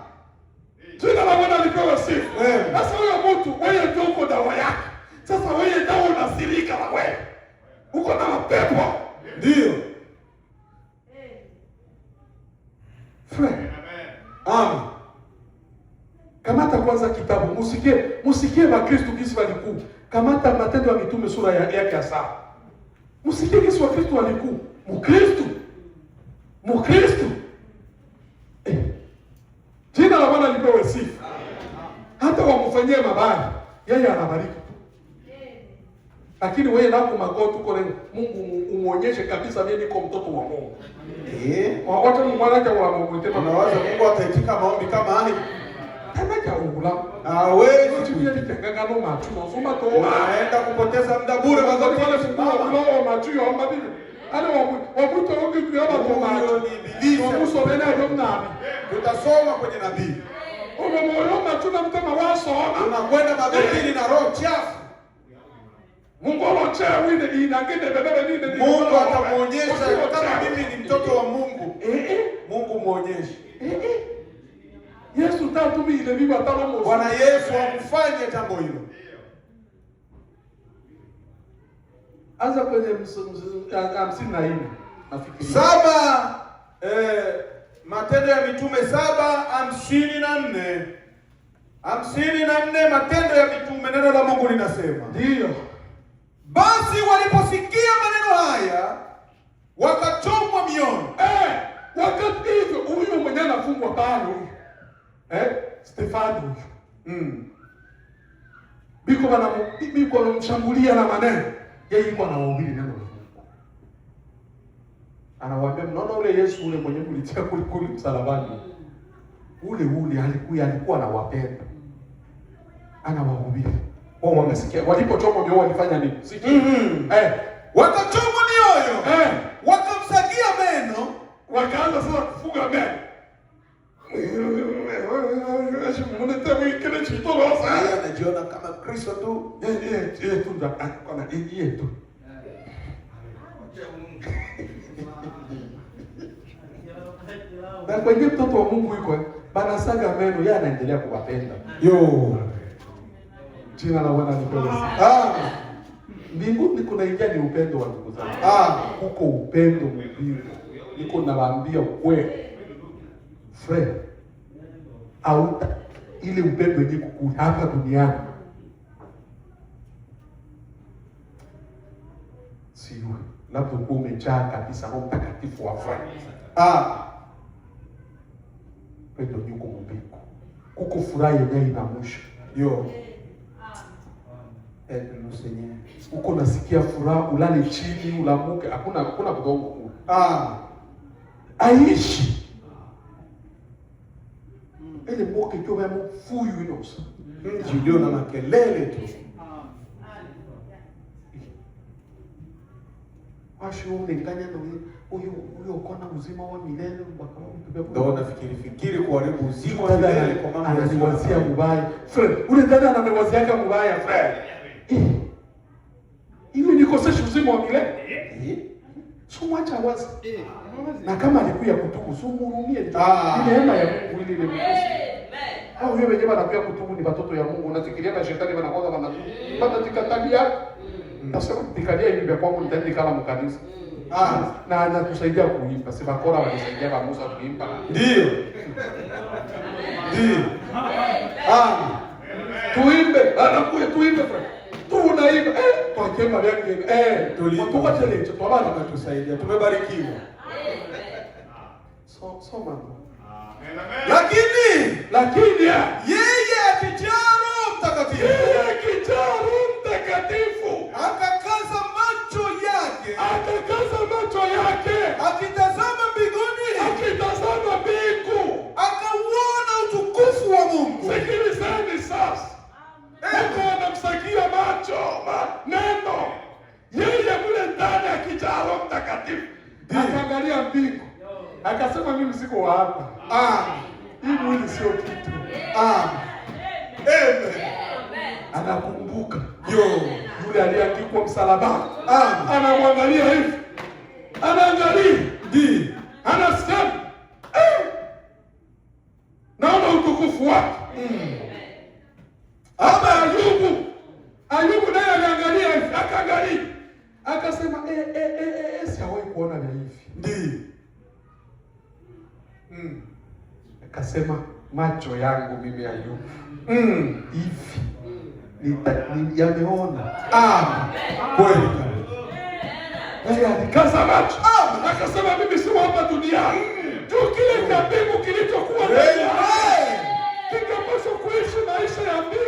Jina la Bwana lipewe sifa. Sasa huyo mtu wewe ndio uko dawa yake. Sasa wewe dawa unasirika na wewe. Uko na mapepo. Ndio. Amen. Amen. Kamata kwanza kitabu. Musikie Wakristo kisi walikuu. Kamata Matendo ya Mitume sura yake ya 7. Musikie kisi Wakristo walikuu. Mkristo. Jina la Bwana lipewe sifa. Hata wamfanyie mabaya, yeye anabariki tu. Lakini wewe nako magoti uko leo, Mungu umuonyeshe kabisa mimi niko mtoto wa Mungu. Wacha mwanake wa Mungu tena. Unawaza Mungu ataitika maombi kama haya? Tanaka ungula. Hawezi kujitengana no macho. Soma to. Unaenda kupoteza muda bure Wazee wale fungua kwa macho ya mabili. Ale wabuto wangu kuyaba kwa macho. Wabuso bena ndio mnabi. Tutasoma kwenye nabii. Umemuona tuna mtema wasoma. Unakwenda magotini na roho chafu. Mungu alochea winde inangende bebebe nini. Mungu atamuonyesha kama mimi ni mtoto wa Mungu. Mungu muonyeshe. Yesu tatu ile bibi atalomo. Bwana Yesu amfanye jambo hilo. Anza kwenye 54 nafikiri. 7 Matendo ya Mitume 7:54. 54 Matendo ya Mitume, neno la Mungu linasema. Ndio. Basi waliposikia maneno haya wakachomwa mioyo. Wakati hivyo huyo mwenye anafungwa pale huyo. Stefano huyo. Biko anamshambulia na maneno. Yeye yuko anahubiri neno la Mungu. Anawaambia mnaona ule Yesu ule mwenye kulitia kuli msalabani. Ule alikuwa anawapenda. Anawahubiri. Wao wamesikia. Walipochomwa mioyo walifanya nini? Wakachomwa mioyo. Wakamsagia meno, wakaanza sasa kufuga meno. anajiona kama Kristo tu. Tu ndo akona yeye tu. Na kwenye mtoto wa Mungu yuko banasaga meno, yeye anaendelea kuwapenda. Jina la Bwana lipewe sifa. Mbinguni kuna ingia ni upendo wa ndugu zangu. Huko upendo mbinguni. Niko nawaambia kweli. Friend, au ile upendo ni kuku hapa duniani. Sio, labda uko umejaa kabisa Roho Mtakatifu wa friend. Pendo ni kumbiko. Kuko furaha yenyewe ina mwisho. Uko nasikia furaha, ulale chini, ulamuke, hakuna kudongo huko. Aishi. Ele moke kyo memo fuyu inosa. Ndio na makelele tu. Washo ungenganya na huyo kona uzima wa milele mpaka ndio nafikiri kuharibu uzima wa milele kwa mambo ya ananiwazia mubaya. Friend, ule dada ananiwazia mubaya, friend. Ili nikoseshe uzima wa milele. Mwacha wazi. Na kama alikuja kutubu, mhurumie. Ile hema ya Mungu ile Mungu. Hao wewe wenyewe wanakuja kutubu ni watoto ya Mungu. Unafikiria na shetani wanakoza wanatubu. Bado tikatalia. Nasema tikalia hivi vya kwangu nitaenda kala mkanisa. Na anatusaidia kuimba. Sema kora wanisaidia kwa Musa kuimba. Ndio. Tuimbe, anakuja tuimbe friend. Tunaimba kwa kema yake tulipokuwa challenge tu baba anatusaidia. Tumebarikiwa. Soma. Lakini yeye akijaa Roho Mtakatifu akakaza macho yake alijaa Roho Mtakatifu. Akaangalia mbingu. Akasema mimi siko hapa. Hii mwili sio kitu. Amen. Anakumbuka yule aliyeangikwa msalabani. Anamwangalia hivi. Anaangalia. Anasema naona utukufu wake. Ayubu naye aliangalia hivi, akaangalia. Akasema sijawahi kuona na hivi. Akasema macho yangu mimi Ayubu hivi yameona. Kweli. Alikaza macho. Akasema mimi si hapa duniani. Tu kile cha mbingu kilichokuwa ndani kingepaswa kuishi maisha ya mbingu.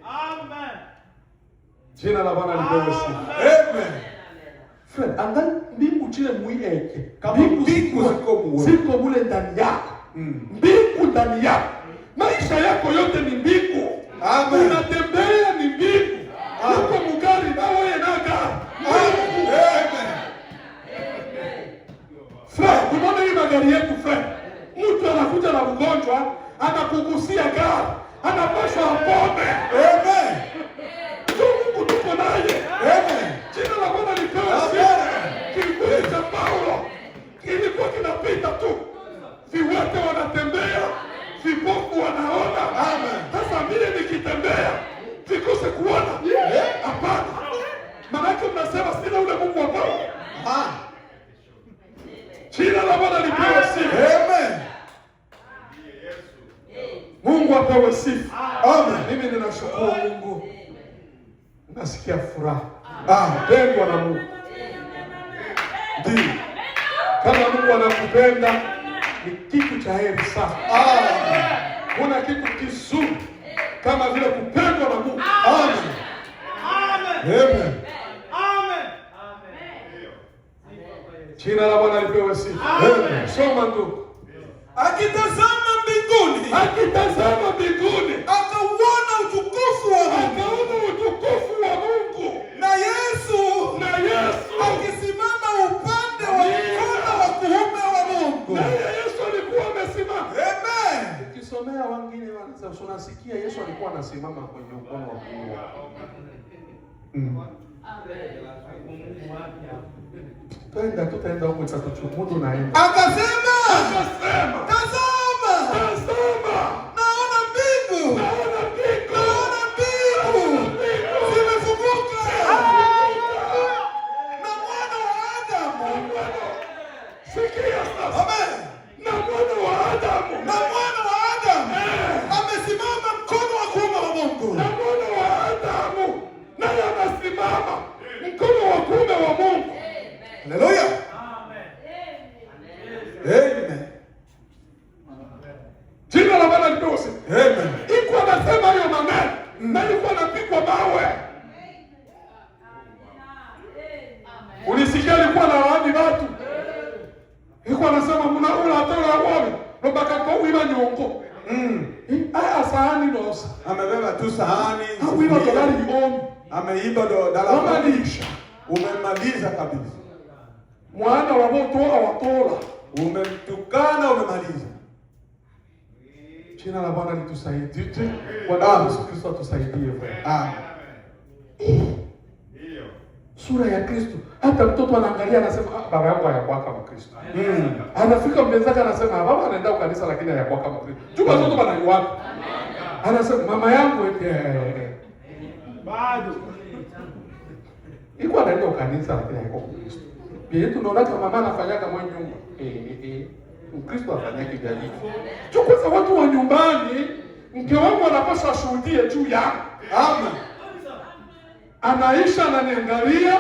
Amen. Jina la Bwana lipewe sifa. Amen. Friend, angali mbingu chile muieke. Kama mbingu ziko mule ndani yako. Mbingu ndani yako. Maisha yako yote ni mbingu. Amen. Unatembea ni mbingu. Uko mugari na wewe na gari. Amen. Friend, unaona hii magari yetu friend. Mtu anakuja na ugonjwa, anakugusia gari, anapaswa apone. Amen. Mungu tuko naye. Amen. Jina la Bwana lipewe sifa. Kiburi cha Paulo kilikuwa kinapita tu. Viwete wanatembea, vipofu wanaona. Amen. Sasa mimi nikitembea vikose kuona. Hapana. Manake mnasema sina ule Mungu wa Paulo. Jina la Bwana lipewe sifa. Amen. Mungu apewe sifa. Amen. Mimi ninashukuru Mungu. Nasikia furaha. Pendwa na Mungu. Ndio. Kama Mungu anakupenda ni kitu cha heri sana. Kuna kitu kizuri kama vile kupendwa na Mungu. Amen. Amen. Amen. Jina la Bwana lipewe sifa. Amen. Soma ndugu. Akitazama mbinguni, akauona utukufu wa Mungu. Na Yesu akisimama upande wa mkono wa kuume wa Mungu. Na Yesu alikuwa amesimama. Amen. Ukisomea wengine wanasema unasikia Yesu alikuwa anasimama kwenye mkono wa kuume. Tutaenda huko tutachumudu na yeye. Akasema, tazama, naona mbingu zimefunguka, na mwana wa Adamu. Sikia sasa. Amen. Na mwana wa Adamu amesimama mkono wa kuume wa Mungu. Na mwana wa Adamu naye anasimama mkono wa kuume wa Mungu. Haleluya. Amen. Jina la Bwana lipewe sifa. Amen. Iko anasema hiyo maneno na iko anapigwa mawe. Ulisikia alikuwa na wadi watu. Iko anasema mnaula atola wao. Robaka kwa uiba nyongo. Sahani nosa. Amebeba tu sahani. Hawilo dolari ombi. Ameiba dolari. Umemaliza kabisa. Mwana wa moto awatola. Umemtukana, umemaliza. Jina la Bwana litusaidie. Bwana Yesu Kristo atusaidie. Sura ya Kristo. Hata mtoto anaangalia anasema baba yangu hayakuwa kama Kristo. Anafika mbele anasema baba anaenda kanisa lakini hayakuwa kama Kristo. Chuma zote bana ni wapi? Anasema mama yangu bado iko anaenda kanisa lakini hayakuwa Kristo. Pia tunaona kama mama anafanyaga mwa nyumba. Mkristo afanya kigali. Chukua watu wa nyumbani, mke wangu anapaswa ashuhudie juu yangu. Amen. Anaisha ananiangalia,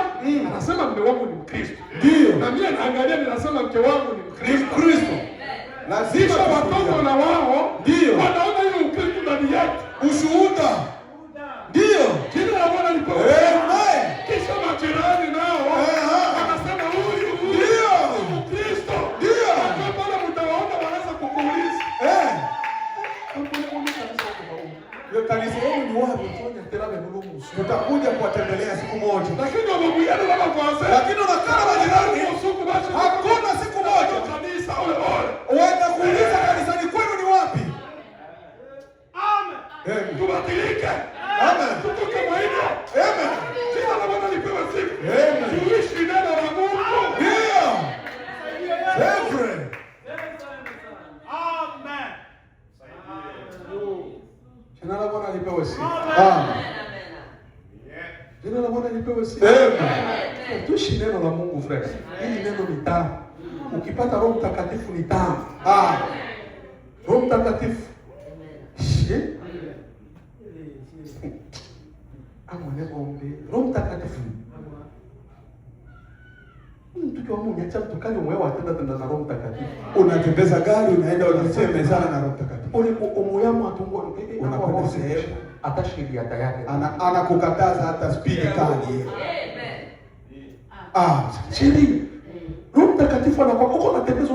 anasema mume wangu ni Mkristo. Ndio. Na mimi naangalia ninasema mke wangu ni Mkristo. Lazima watoto na wao ndio wanaona hiyo Ukristo ndani yake. Ushuhuda. Ndio. Jina la Bwana lipo. Amen. Kisha majirani nao wanasema huyu ndio Mkristo. Ndio. Pale mtawaona wanaweza kukuuliza. Kanisa wao ni wapi? Tonya visitera benulumu. Tutakuja kuwatembelea siku moja. Lakini wamabuyana kama kwanza. Lakini unakaa majirani. Hakuna siku moja. Kanisa ole ole. Watakuuliza kanisani kwenu ni wapi? Amen. Tubadilike. Amen. Tutoke mwaino. Amen. Jina la Bwana lipewe sifa. Amen. Tuishi neno la Mungu. Ndio. Amen. Jina la Bwana lipewe sifa. Amen. Jina la Bwana lipewe sifa. Amen. Tuishi neno la Mungu fresh. Hili neno ni tamu. Ukipata Roho Mtakatifu ni tamu. Roho Mtakatifu. Roho Mtakatifu. Mtu wa Mungu acha mtukali mwewe atenda tena na Roho Mtakatifu. Unatembeza gari unaenda unasemezana na Roho Mtakatifu. Ule omoyamu atungo unakwenda sehemu hata sheria tayari. Anakukataza hata spidi kali. Sheria. Roho Mtakatifu anakuwa uko unatembeza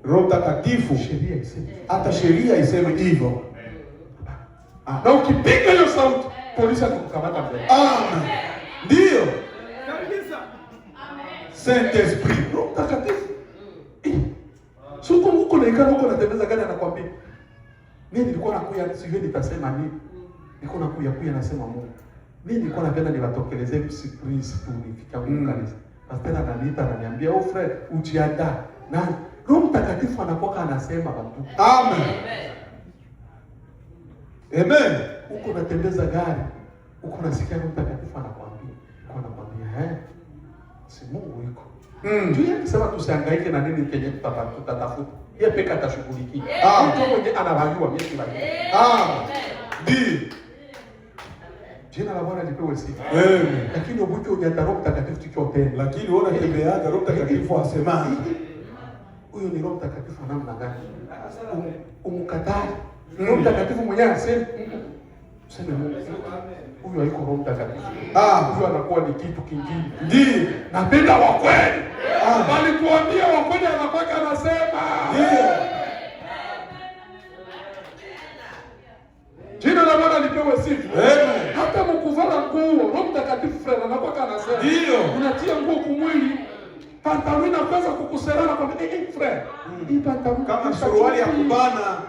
Roho Mtakatifu. Sheria iseme. Hata sheria iseme hivyo. Na ukipiga hiyo sauti, polisi atakukamata mbele. Amen. Ndio. Saint Esprit, Roho Mtakatifu. Suko huko na ikana huko natembeza gani anakuambia. Mimi nilikuwa nakuya sivyo nitasema nini? Nilikuwa nakuya nasema Mungu. Mimi nilikuwa napenda niwatokelezee surprise tu nifika huko kanisa. Pastor ananiita ananiambia, "Oh Fred, ujiandaa." Na Roho Mtakatifu anakuwa anasema watu. Amen. Amen. Huko natembeza gari. Huko nasikia Roho Mtakatifu anakuambia. Si Mungu yuko. Ndio akisema tusihangaike na nini kenye tutatafuta. Yeye peka atashughulikia. Mtu mwenye anawajua mimi si wajua. Ndio. Jina la Bwana lipewe sifa. Amen. Lakini ubuke ujata Roho Mtakatifu tukiotenda. Lakini unaona tembeaga Roho Mtakatifu asemaje? Huyo ni Roho Mtakatifu namna gani? Umkataa. Roho Mtakatifu mwenyewe asema useme Mungu. Huyo haiko Roho Mtakatifu. Huyo anakuwa ni kitu kingine. Ndio. Napenda wa kweli. Bali tuambie wa kweli anakuwa anasema. Ndio. Jina la Bwana lipewe sifa. Amen. Hata mkuvala nguo, Roho Mtakatifu frere anakuwa anasema. Ndio. Unatia nguo kumwili. Pantaloni na kwanza kukuserana kwa frere. Hii pantaloni kama suruali ya kubana.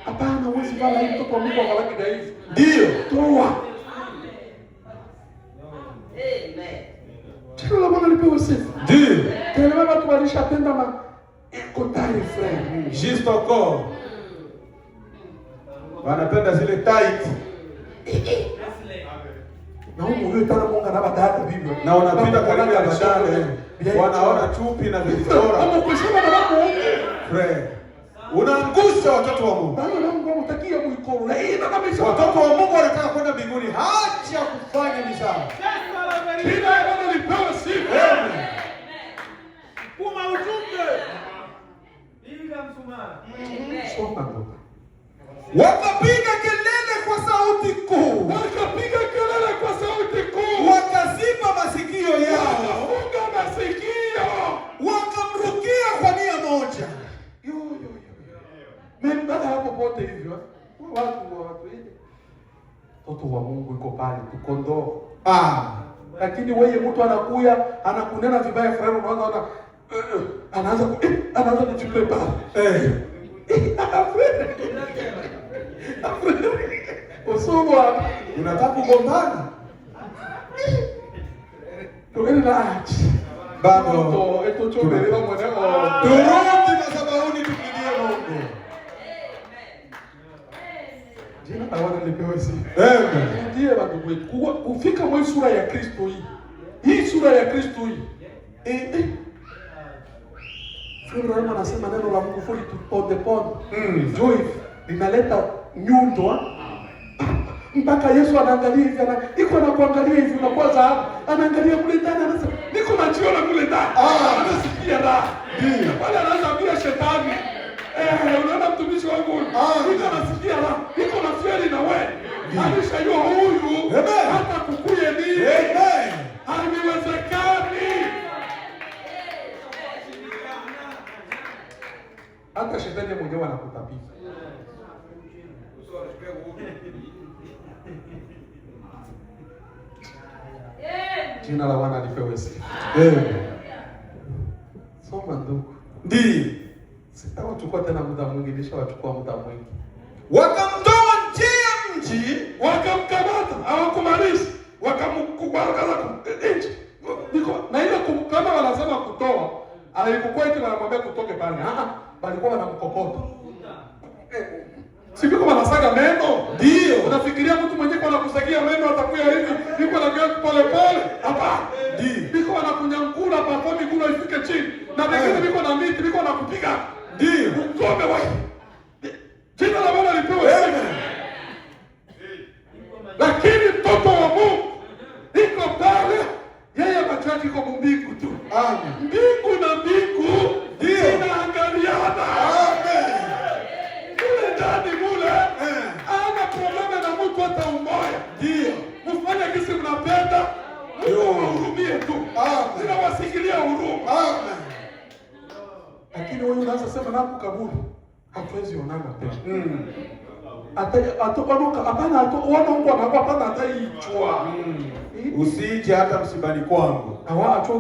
Hapana, huwezi vala hii mtoto wa Mungu avalaki dhaifu. Ndio. Toa. Amen. Jina la Bwana lipewe sifa. Ndio. Tena watu walishatenda ma ekotari frere. Juste encore. Wanapenda zile tight. Na huyu tena Mungu anabadala Biblia. Na unapita karibu ya badala. Wanaona chupi na vichora. Kama kusema na Mungu. Frere. Unaangusha watoto wa Mungu. Bado na Mungu anatakia muikoro. Na hii kabisa watoto wa Mungu wanataka kwenda mbinguni. Acha kufanya mizaa. Jina la Bwana lipewe sifa. Amen. Kuma ujumbe. Piga msumari. Soma ndogo. Wakapiga kelele kwa sauti kuu. Wakapiga kelele kwa sauti kuu. Wakaziba masikio yao. Wakafunga masikio. Wakamrukia kwa nia moja. Mimi baada hapo pote hivyo. Watu hivi. Mtoto wa Mungu yuko pale tukondoo. Lakini wewe mtu anakuya anakunena vibaya frere unaanza anaanza kujiprepare. Usuwa unataka kugombana? Tuende na bado eto chobelewa mwanao. Turudi madhabahuni tukilie Mungu. Jina la Bwana lipewe sifa. Amen. Ndiye watu wetu kufika mwa sura ya Kristo hii. Hii sura ya Kristo hii. Mungu anasema neno la Mungu fully on the pond. Joy linaleta nyundo. Mpaka Yesu anaangalia hivi iko anakuangalia hivi unakuwa dhahabu. Anaangalia kule ndani anasema niko najiona kule ndani. Anasikia raha. Ndio. Wale anaambia shetani unaona mtumishi wangu niko nasikia raha. Niko na fieri na wewe. Alishajua huyu hata kukuye nini. Amen. Haiwezekani. Hata shetani mwenyewe anakutapika. Jina la Bwana lipewe sifa. Soma ndugu. Ndiyo. Sitawachukua tena muda mwingi, nishawachukua muda mwingi. Wakamtoa nje ya mji, wakamkamata, hawakumaliza, wakamkubaza nje. Na ile kama wanasema kutoa, alikuwa eti wanamwambia kutoke pale. Walikuwa wanamkokota. Sivyo kama wanasaga meno? Ndio. Unafikiria mtu mwenyewe kwa kusagia meno atakuya hivi, yuko anakaa pole pole? Hapana. Ndio. Biko wanakunyangula hapo miguu ifike chini. Na wengine biko na miti, biko na kupiga. Ndio. Ukome wewe. Jina la Bwana lipewe sifa. Lakini mtoto wa Mungu iko pale, yeye macho yake iko mbingu tu. Amen. Mbingu na mbingu ndio zinaangaliana. Amen. Kule ndani mule ana problema na mtu hata umoja. Ndio. Mfanye kisi mnapenda, mhurumie tu. Amen. Zinawasikilia huruma. Amen. Lakini wewe unaanza sema napo kaburi, hatuwezi onana tena. Usije hata msibani kwangu.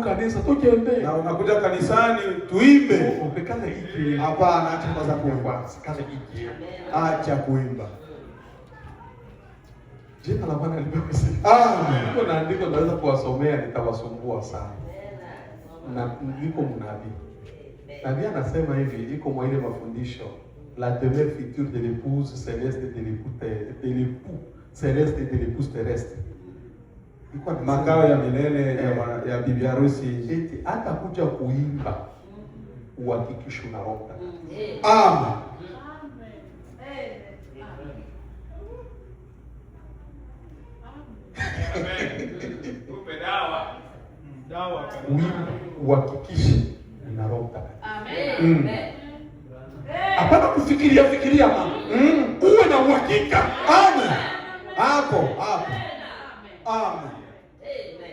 Kanisa tukembe. Na unakuja kanisani tuimbe. Upekane hiki. Hapana, acha kwanza kuimba. Kaza hiki. Acha kuimba. Jina la Bwana lipewe sifa. Amen. Niko na andiko naweza kuwasomea, nitawasumbua sana. Na niko mnabii. Nabii anasema hivi, iko mwa ile mafundisho. La demeure future de l'épouse céleste de l'époux céleste et de l'épouse terrestre. Makao ya milele ya bibi harusi. Eti hata kuja kuimba uhakikisho na roho. Amen. Dawa uhakikishe na roho. Amen. Hapana kufikiria mama. Uwe na uhakika. Amen. Hapo. Amen.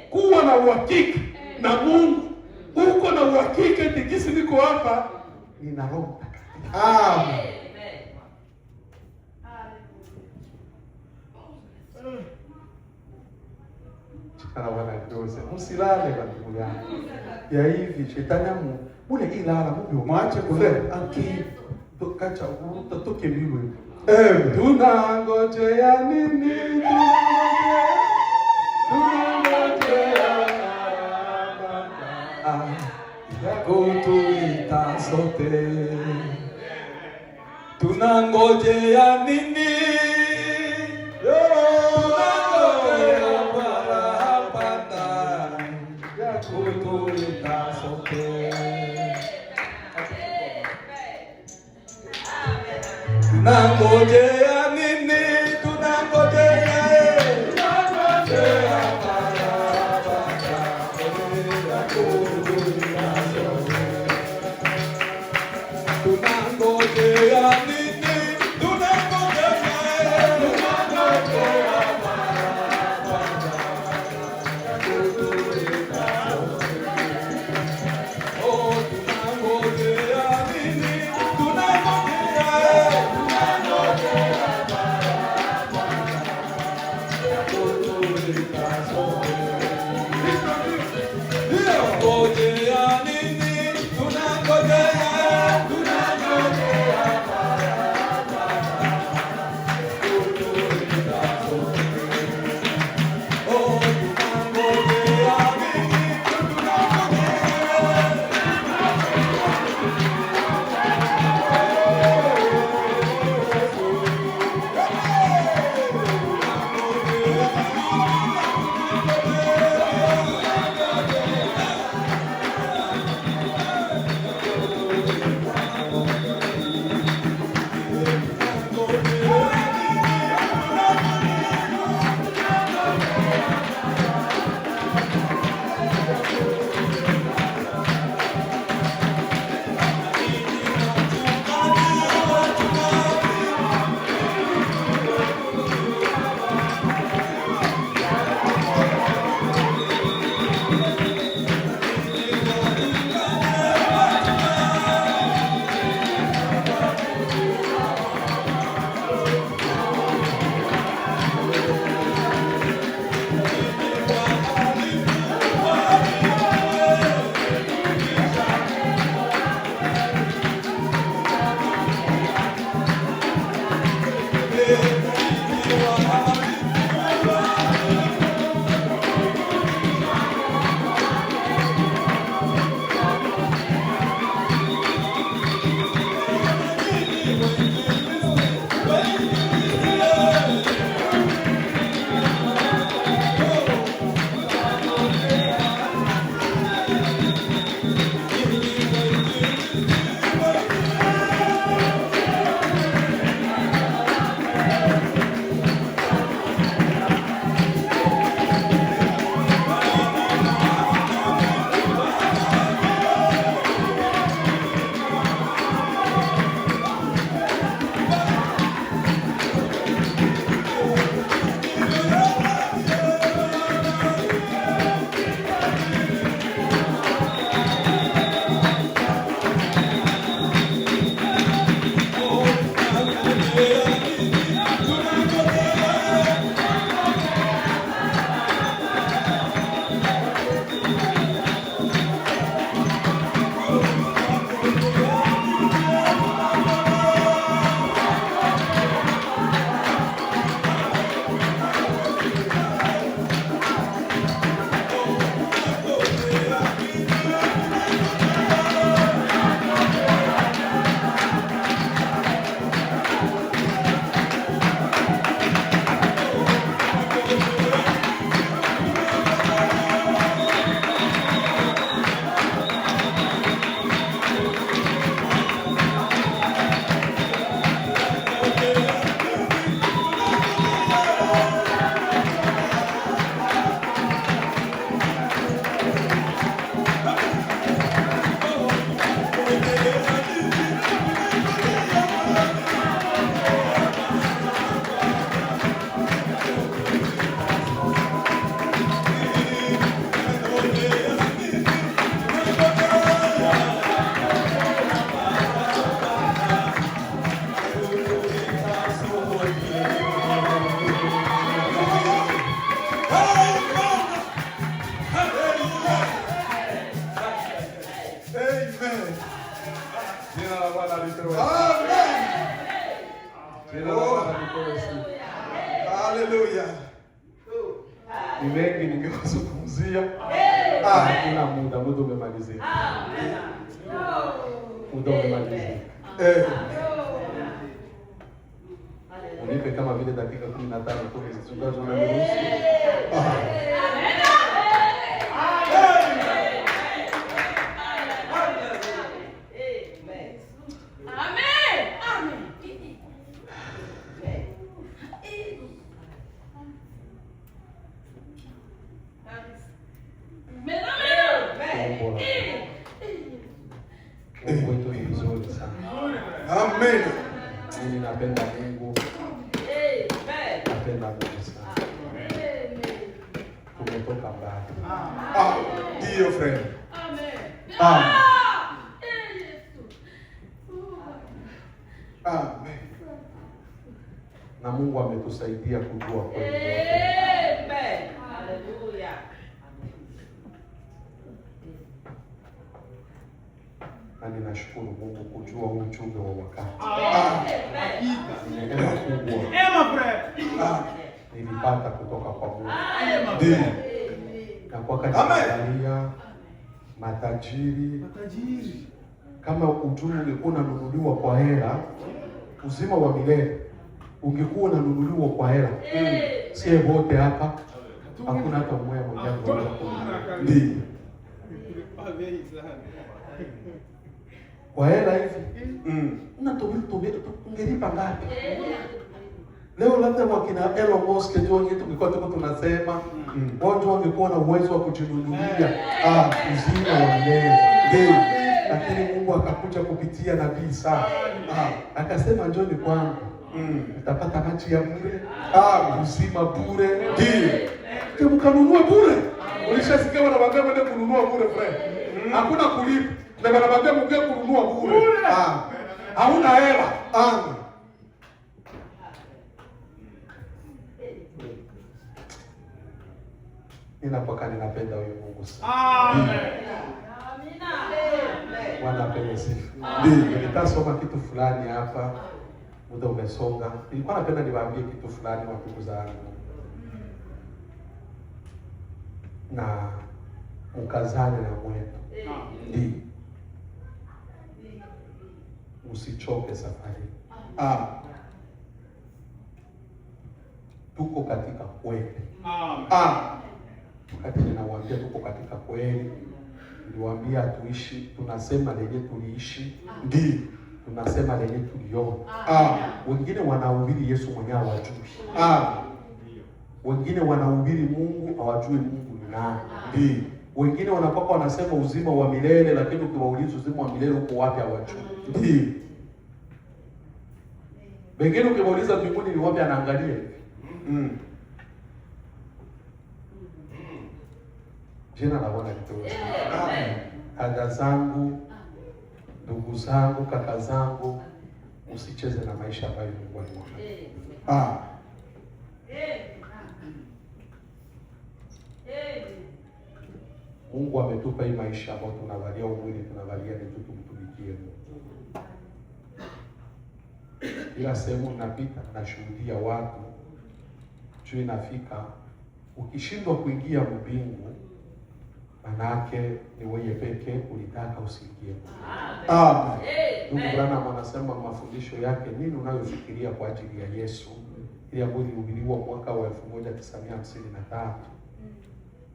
Kuwa na uhakika na Mungu. Uko na uhakika eti kisi niko hapa nina roho. Amen. Kana wana kidoze. Msilale bandugu yangu. Ya hivi shetani mule ilala mbe Mwache kulala. Kacha utoke mimi. Tunangojea nini? Kutuita sote. Tunangojea nini? Tunangojea parapanda ya kutuita sote. Tunangojea nini? Tunangojea parapanda ya kutuita sote. Tunangojea nini? Tunangojea parapanda ya kutuita sote. Oh, tunangojea nini? Tunangojea Amen. Jina la Bwana lipewe sifa. Amen. Jina la Bwana lipewe sifa. Hallelujah. Ni mengi ningewazungumzia. Hakuna muda umemalizika. Muda umemalizika. Unipe kama vile dakika 15 10 zisizokuwa na nusu. Mungu wetu ni mzuri sana. Amen. Mimi napenda Mungu. Napenda Mungu sana. Tumetoka mbali. Dear friend. Amen. Amen. Na Mungu ametusaidia kujua kweli. Amen. Hallelujah. Na ninashukuru Mungu kujua huu ujumbe wa wakati. Amen. Neema kubwa nilipata kutoka kwa Mungu. Ndiyo. Na kwa katika matajiri, kama ujumbe ungekuwa unanunuliwa kwa hela, uzima wa milele ungekuwa unanunuliwa kwa hela. Sie wote hapa hakuna hata mmoja mwenye anaweza kununua. Ndiyo. Kwa hela hivi, ungelipa ngapi? Leo labda wakina Elon Musk ndio tungekuwa tunasema watu wangekuwa na uwezo wa kujinunulia uzima wa milele. Lakini Mungu akakuja kupitia nabii Isaya. Akasema njoni kwangu. Mtapata maji ya bure, uzima bure. Ndio. Mkanunue bure. Ulishasikia wanawaambia mwende kununua bure friend. Hakuna kulipa. Na wanawaambia mkuje kununua bure. Hauna hela. Ninapoka ninapenda huyu Mungu sana. Amen. Bwana apewe sifa. Nitasoma kitu fulani hapa. Muda umesonga. Nilikuwa napenda niwaambie kitu fulani wa ndugu zangu. Na mkazane na mwetu. Usichoke safari. Tuko katika kweli. Wakati ninawaambia tuko katika kweli, niliwaambia tuishi, tunasema lenye tuliishi, Ndiyo. tunasema lenye tuliona. Wengine wanahubiri Yesu mwenyewe hawajui. Wengine wanahubiri Mungu hawajui Mungu ni nani. Ndiyo. Wengine wanapoka wanasema uzima wa milele, lakini ukiwauliza uzima wa milele uko wapi hawajui. Ndiyo. Wengine ukiwauliza mbinguni ni wapi anaangalia hivi. Jina la Bwana lipewe sifa. Dada zangu, ndugu zangu, kaka zangu, usicheze na maisha ambayo Mungu aliwapa. Mungu ametupa hii maisha ambayo tunavalia mwili, tunavalia ni tu tumtumikie Mungu. Kila sehemu napita nashuhudia watu juu inafika ukishindwa kuingia mbingu, manake ni wewe peke ulitaka usiingie. Ndugu Branham anasema mafundisho yake, nini unayofikiria kwa ajili ya Yesu, ili ambayo ilihubiriwa mwaka wa 1953.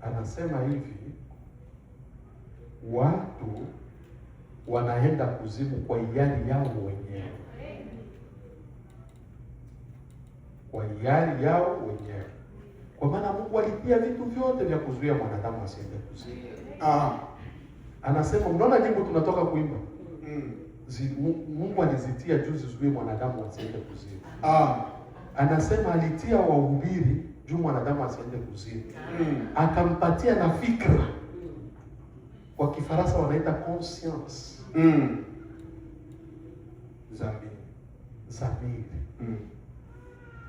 Anasema hivi, watu wanaenda kuzimu kwa hiari yao wenyewe. Kwa hiari yao wenyewe. Kwa maana Mungu alipia vitu vyote vya kuzuia mwanadamu asiende kuzimu. Anasema mnaona nyimbo tunatoka kuimba. Mungu alizitia juu zizuie mwanadamu asiende kuzimu. Anasema alitia wahubiri juu mwanadamu asiende kuzimu. Akampatia na fikra. Kwa Kifaransa wanaita conscience. Zamiri.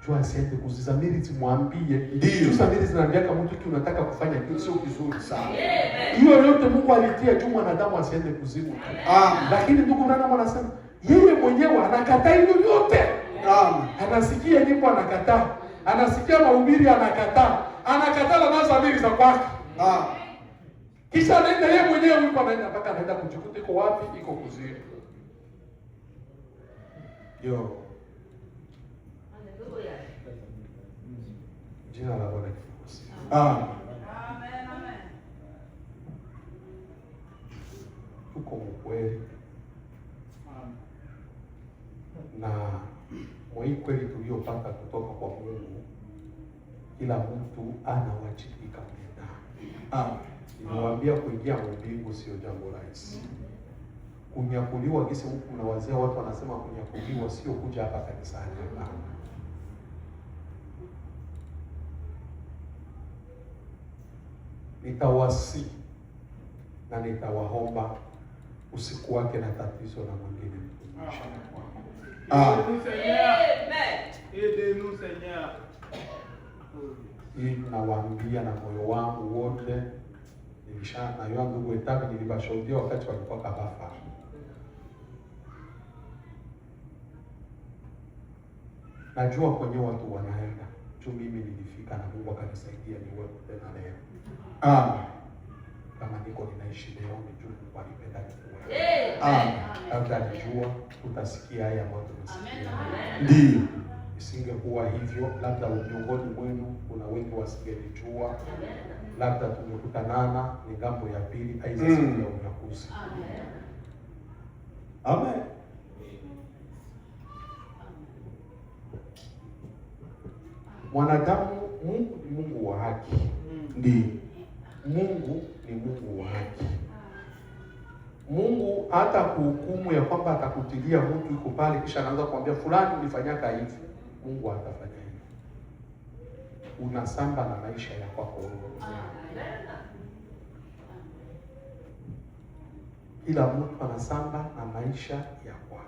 jua asiende kuzizamiri zimwambie. Ndio. Zamiri zinaambia kama mtu unataka kufanya kitu sio kizuri sana. Amen. Hiyo yote Mungu alitia tu mwanadamu asiende kuzimu. Amen. Lakini ndugu Branham anasema yeye mwenyewe anakataa hilo yote. Amen. Anasikia nyimbo anakataa. Anasikia mahubiri anakataa. Anakataa na zamiri za kwake. Amen. Kisha anaenda yeye mwenyewe huko anaenda mpaka anaenda kujikuta iko wapi? Iko kuzimu. Yo. Hallelujah. Jina la Bwana litukuzwe. Amen. Amen. Amen. Tuko mkweli na mwa hii kweli tuliyopata kutoka kwa Mungu, kila mtu anawajibika kwenda. Nimewaambia kuingia mbingu sio jambo rahisi. Kunyakuliwa kisi huku na wazee watu wanasema kunyakuliwa sio kuja hapa kanisani. Nitawasi na nitawaomba usiku wake na tatizo na mwingine mtumishi. Aidez-nous Seigneur. Hii nawaambia na moyo wangu wote. Na yeye ndugu Etabi nilibashuhudia wakati walikuwa kabafa. Najua kwenye watu wanaenda. Tu mimi nilifika na Mungu akanisaidia niwe tena leo. Kama niko ninaishi leo ni juu Mungu alipenda niwe. Labda alijua utasikia haya mambo tunasikia. Ndio. Isingekuwa hivyo, labda miongoni mwenu kuna wengi wasingelijua. Labda tumekutanana ni ngambo ya pili aidha siku ya unyakuzi. Amen. Mwanadamu, Mungu ni Mungu wa haki. Ndio. Mungu ni Mungu wa haki. Mungu hata kuhukumu ya kwamba atakutilia mtu yuko pale kisha anaanza kuambia fulani ulifanyaka hivi. Mungu atafanya hivyo. Unasamba na maisha ya kwako wewe. Kila mtu anasamba na maisha ya kwake.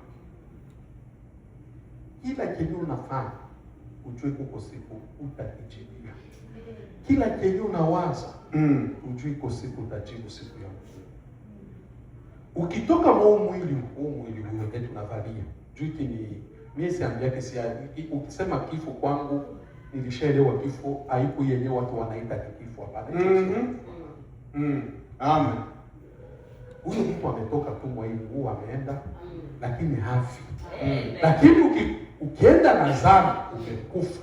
Kila kitu unafanya ujue kuko siku utakijibiwa. Kila kitu unawaza ujue kuko siku utajibu siku ya mwisho. Ukitoka mwili wote tunavalia. Juu ni mimi siambiake ukisema kifo kwangu nilishaelewa kifo haiku yenyewe watu wanaita kifo hapana. Amen. Huyo mtu ametoka tu mwa hii nguo ameenda lakini hafi. Lakini ukienda na dhambi umekufa.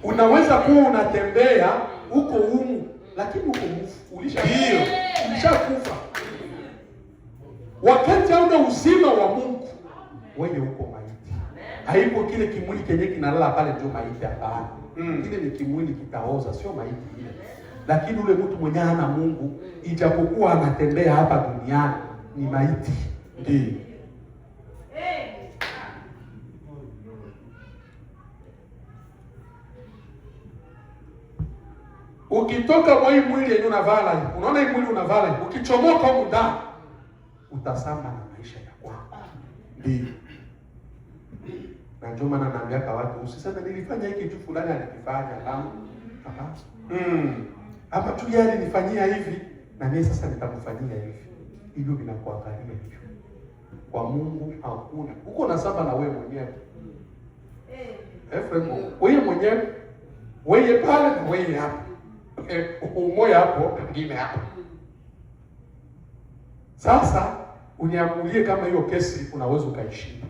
Unaweza kuwa unatembea huko humu lakini uko mfu ulishakufa. Wakati hauna uzima wa Mungu wewe uko maiti. Haipo kile kimwili kenye kinalala pale ndio maiti hapana. Kile ni kimwili kitaoza sio maiti ile. Lakini ule mtu mwenye hana Mungu ijapokuwa anatembea hapa duniani ni maiti. Ndio. Ukitoka kwa hii mwili yenyewe unavala, unaona hii mwili unavala, ukichomoka huko ndani utasamba na maisha ya kwako. Ndio. Na ndio maana naambia kwa watu usiseme nilifanya hiki tu fulani alikifanya kama hapana. Hapa tu yeye alinifanyia hivi na mimi sasa nitamfanyia hivi. Hivyo vinakuangalia hivyo. Kwa Mungu hakuna. Uko na samba na wewe mwenyewe. Wewe mwenyewe wewe pale na wewe hapa. Umoja hapo mwingine hapa. Sasa uniamulie kama hiyo kesi unaweza ukaishinda.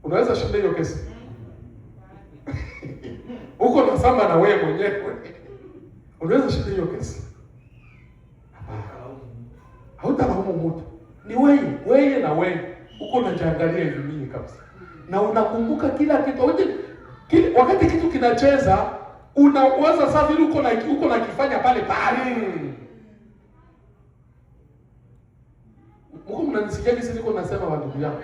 Unaweza shinda hiyo kesi? Uko na samba na wewe mwenyewe. Unaweza shinda hiyo kesi? Hautalaumu mtu. Ni wewe na wewe. Uko unajiangalia hivi mimi kabisa. Na unakumbuka kila kitu. Wakati kitu kinacheza, unawaza sasa vile uko na kifanya pale pale. Mungu mnanisikia hivi niko nasema wa ndugu yangu.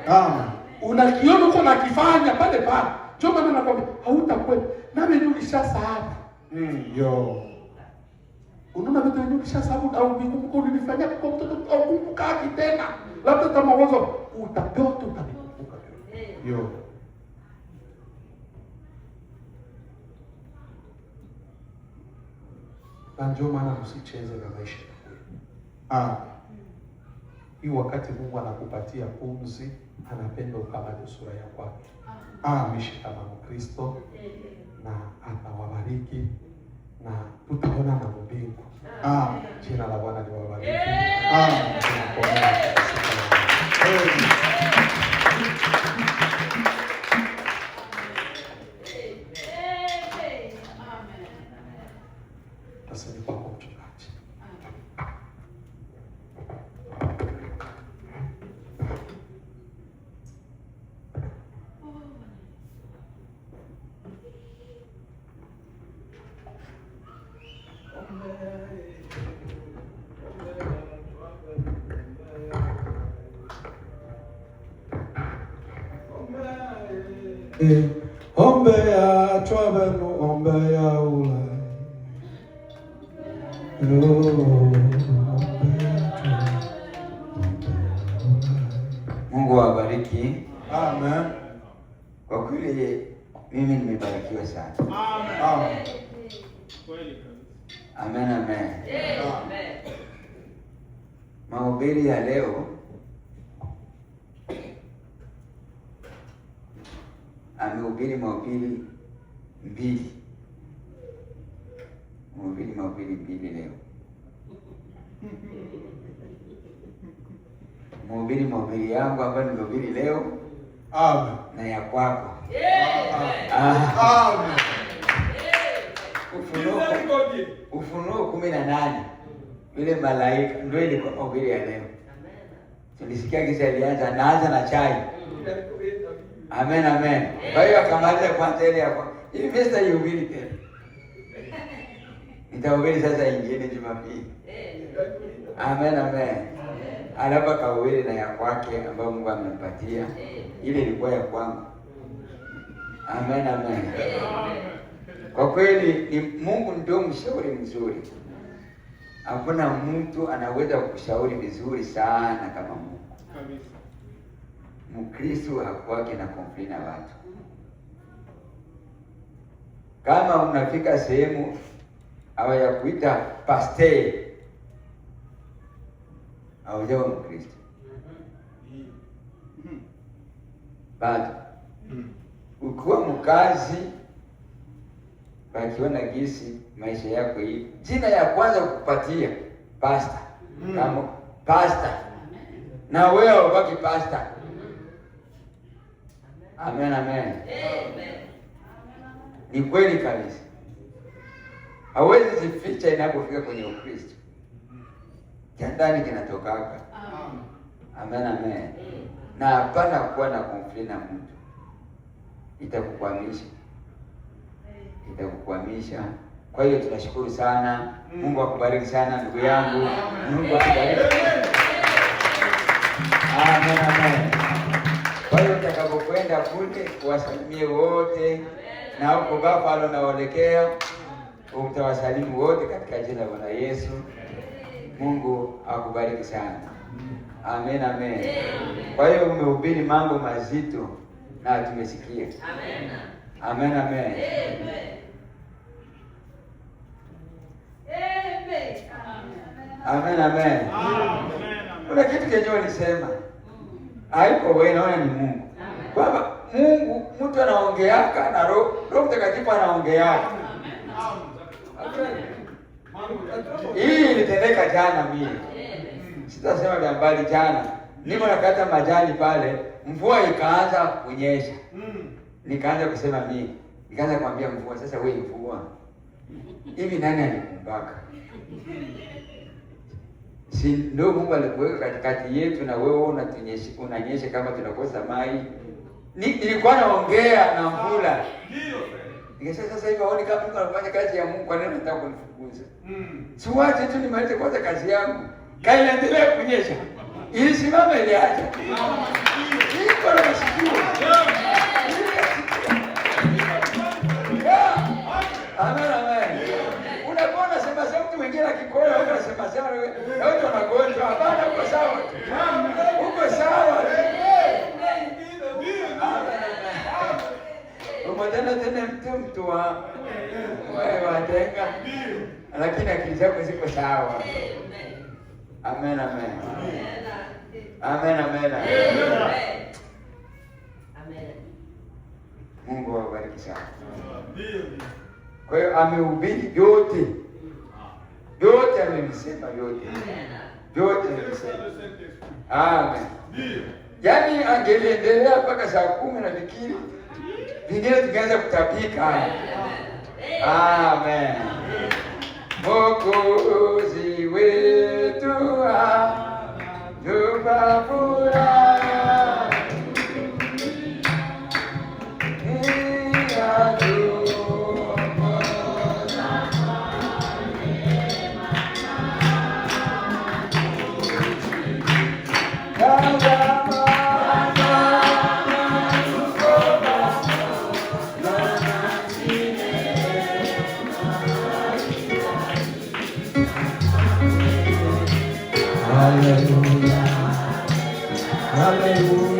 Unakiona uko na kifanya pale pale. Ndio maana nakwambia hautakwenda. Na mimi ulishasahau. Unaona vitu vingi ukishasabu au vikumbuka ulifanya kwa mtoto au kumbuka tena. Labda kama wazo utapewa tu utakumbuka. Yo. Na ndio maana usicheze na maisha yako. Hii wakati Mungu anakupatia pumzi, anapenda ukamate sura ya kwake. Ishi kama Mkristo na atawabariki na tutaona na mbingu. Jina la Bwana liwabariki. Asante kwa mchungaji. Ombea twabenu ombea ulai. Mungu awabariki. Amen. Kwa kweli mimi nimebarikiwa sana. Amen. Amen, amen. Amen. Mahubiri ya leo amehubiri mahubiri mbili. Mahubiri mbili leo. Mahubiri yangu ambayo nimehubiri leo. Amen. Na ya kwako. Amen. Ufunuo 18. Yule malaika ndio ilikuwa mahubiri ya leo. Tulisikia kisa alianza na chai. Amen, amen. Kwa hiyo akamaliza kwanza ile hapo. Ili mesta yubiri tena. Nitahubiri sasa ingine Jumapili. Amen, amen. Alaba kahubiri na ya kwake ambayo Mungu amempatia. Ile ilikuwa ya kwangu. Amen, amen. Kwa kweli ni Mungu ndio mshauri mzuri. Hakuna mtu anaweza kukushauri vizuri sana kama Mungu. Mkristo hakuwake na complain na watu. Kama unafika sehemu au ya kuita pastor au jawa Mkristo. Bado ukiwa mkazi bakiona gisi maisha yako hii, jina ya kwanza kukupatia pastor. Kama pastor na wewe ubaki pastor. Amen, amen. Ni kweli kabisa. Hawezi zificha inapofika kwenye Ukristo. Ndani kinatokaka. Amen, amen. Na hapana kuwa na complain na mtu. Itakukwamisha. Kwa hiyo tunashukuru sana. Mungu akubariki sana ndugu yangu. Mungu akubariki. Amen, amen. Kwa hiyo utakapokwenda kule kuwasalimie wote na huko Buffalo naelekea utawasalimu wote katika jina la Bwana Yesu. Mungu akubariki sana. Amen, amen. Kwa hiyo umehubiri mambo mazito na tumesikia. Amen, amen. Amen, amen. Kuna kitu kenyewe nisema haiko wewe, naona ni Mungu. Kwamba Mungu mtu anaongeaka na Roho Mtakatifu anaongeaka. Hii ilitendeka jana mimi. Sitasema vya mbali jana. Niko nakata majani pale, mvua ikaanza kunyesha. Nikaanza kusema mimi. Nikaanza kumwambia mvua, sasa wewe mvua. Hivi nani alikumbaka? Si ndio Mungu alikuweka katikati yetu na wewe unanyesha kama tunakosa maji. Nilikuwa naongea na mvula. Ndio. Nikasema sasa hivi waone kama Mungu anafanya kazi ya Mungu, kwa nini nataka kunifukuza? Siwache tu nimalize kwanza kazi yangu. Kaendelea kunyesha. Ilisimama iliacha. Iko na masikio. Amen, amen. Unakuwa unasema sauti wengine Bora unasema sana wewe. Na watu wanagonjwa. Hapana, uko sawa. Uko sawa. Tena mtu wa watenga. Lakini akili zako ziko sawa. Amen, amen. Amen, amen. Mungu awabariki sana. Kwa hiyo amehubiri yote. Yote amesema yote. Yote amesema. Amen. Yaani angeliendelea mpaka saa 10 na fikiri. Vingine tukaanza kutapika. Amen. Mwokozi wetu tupa furaha. Hallelujah. Hallelujah.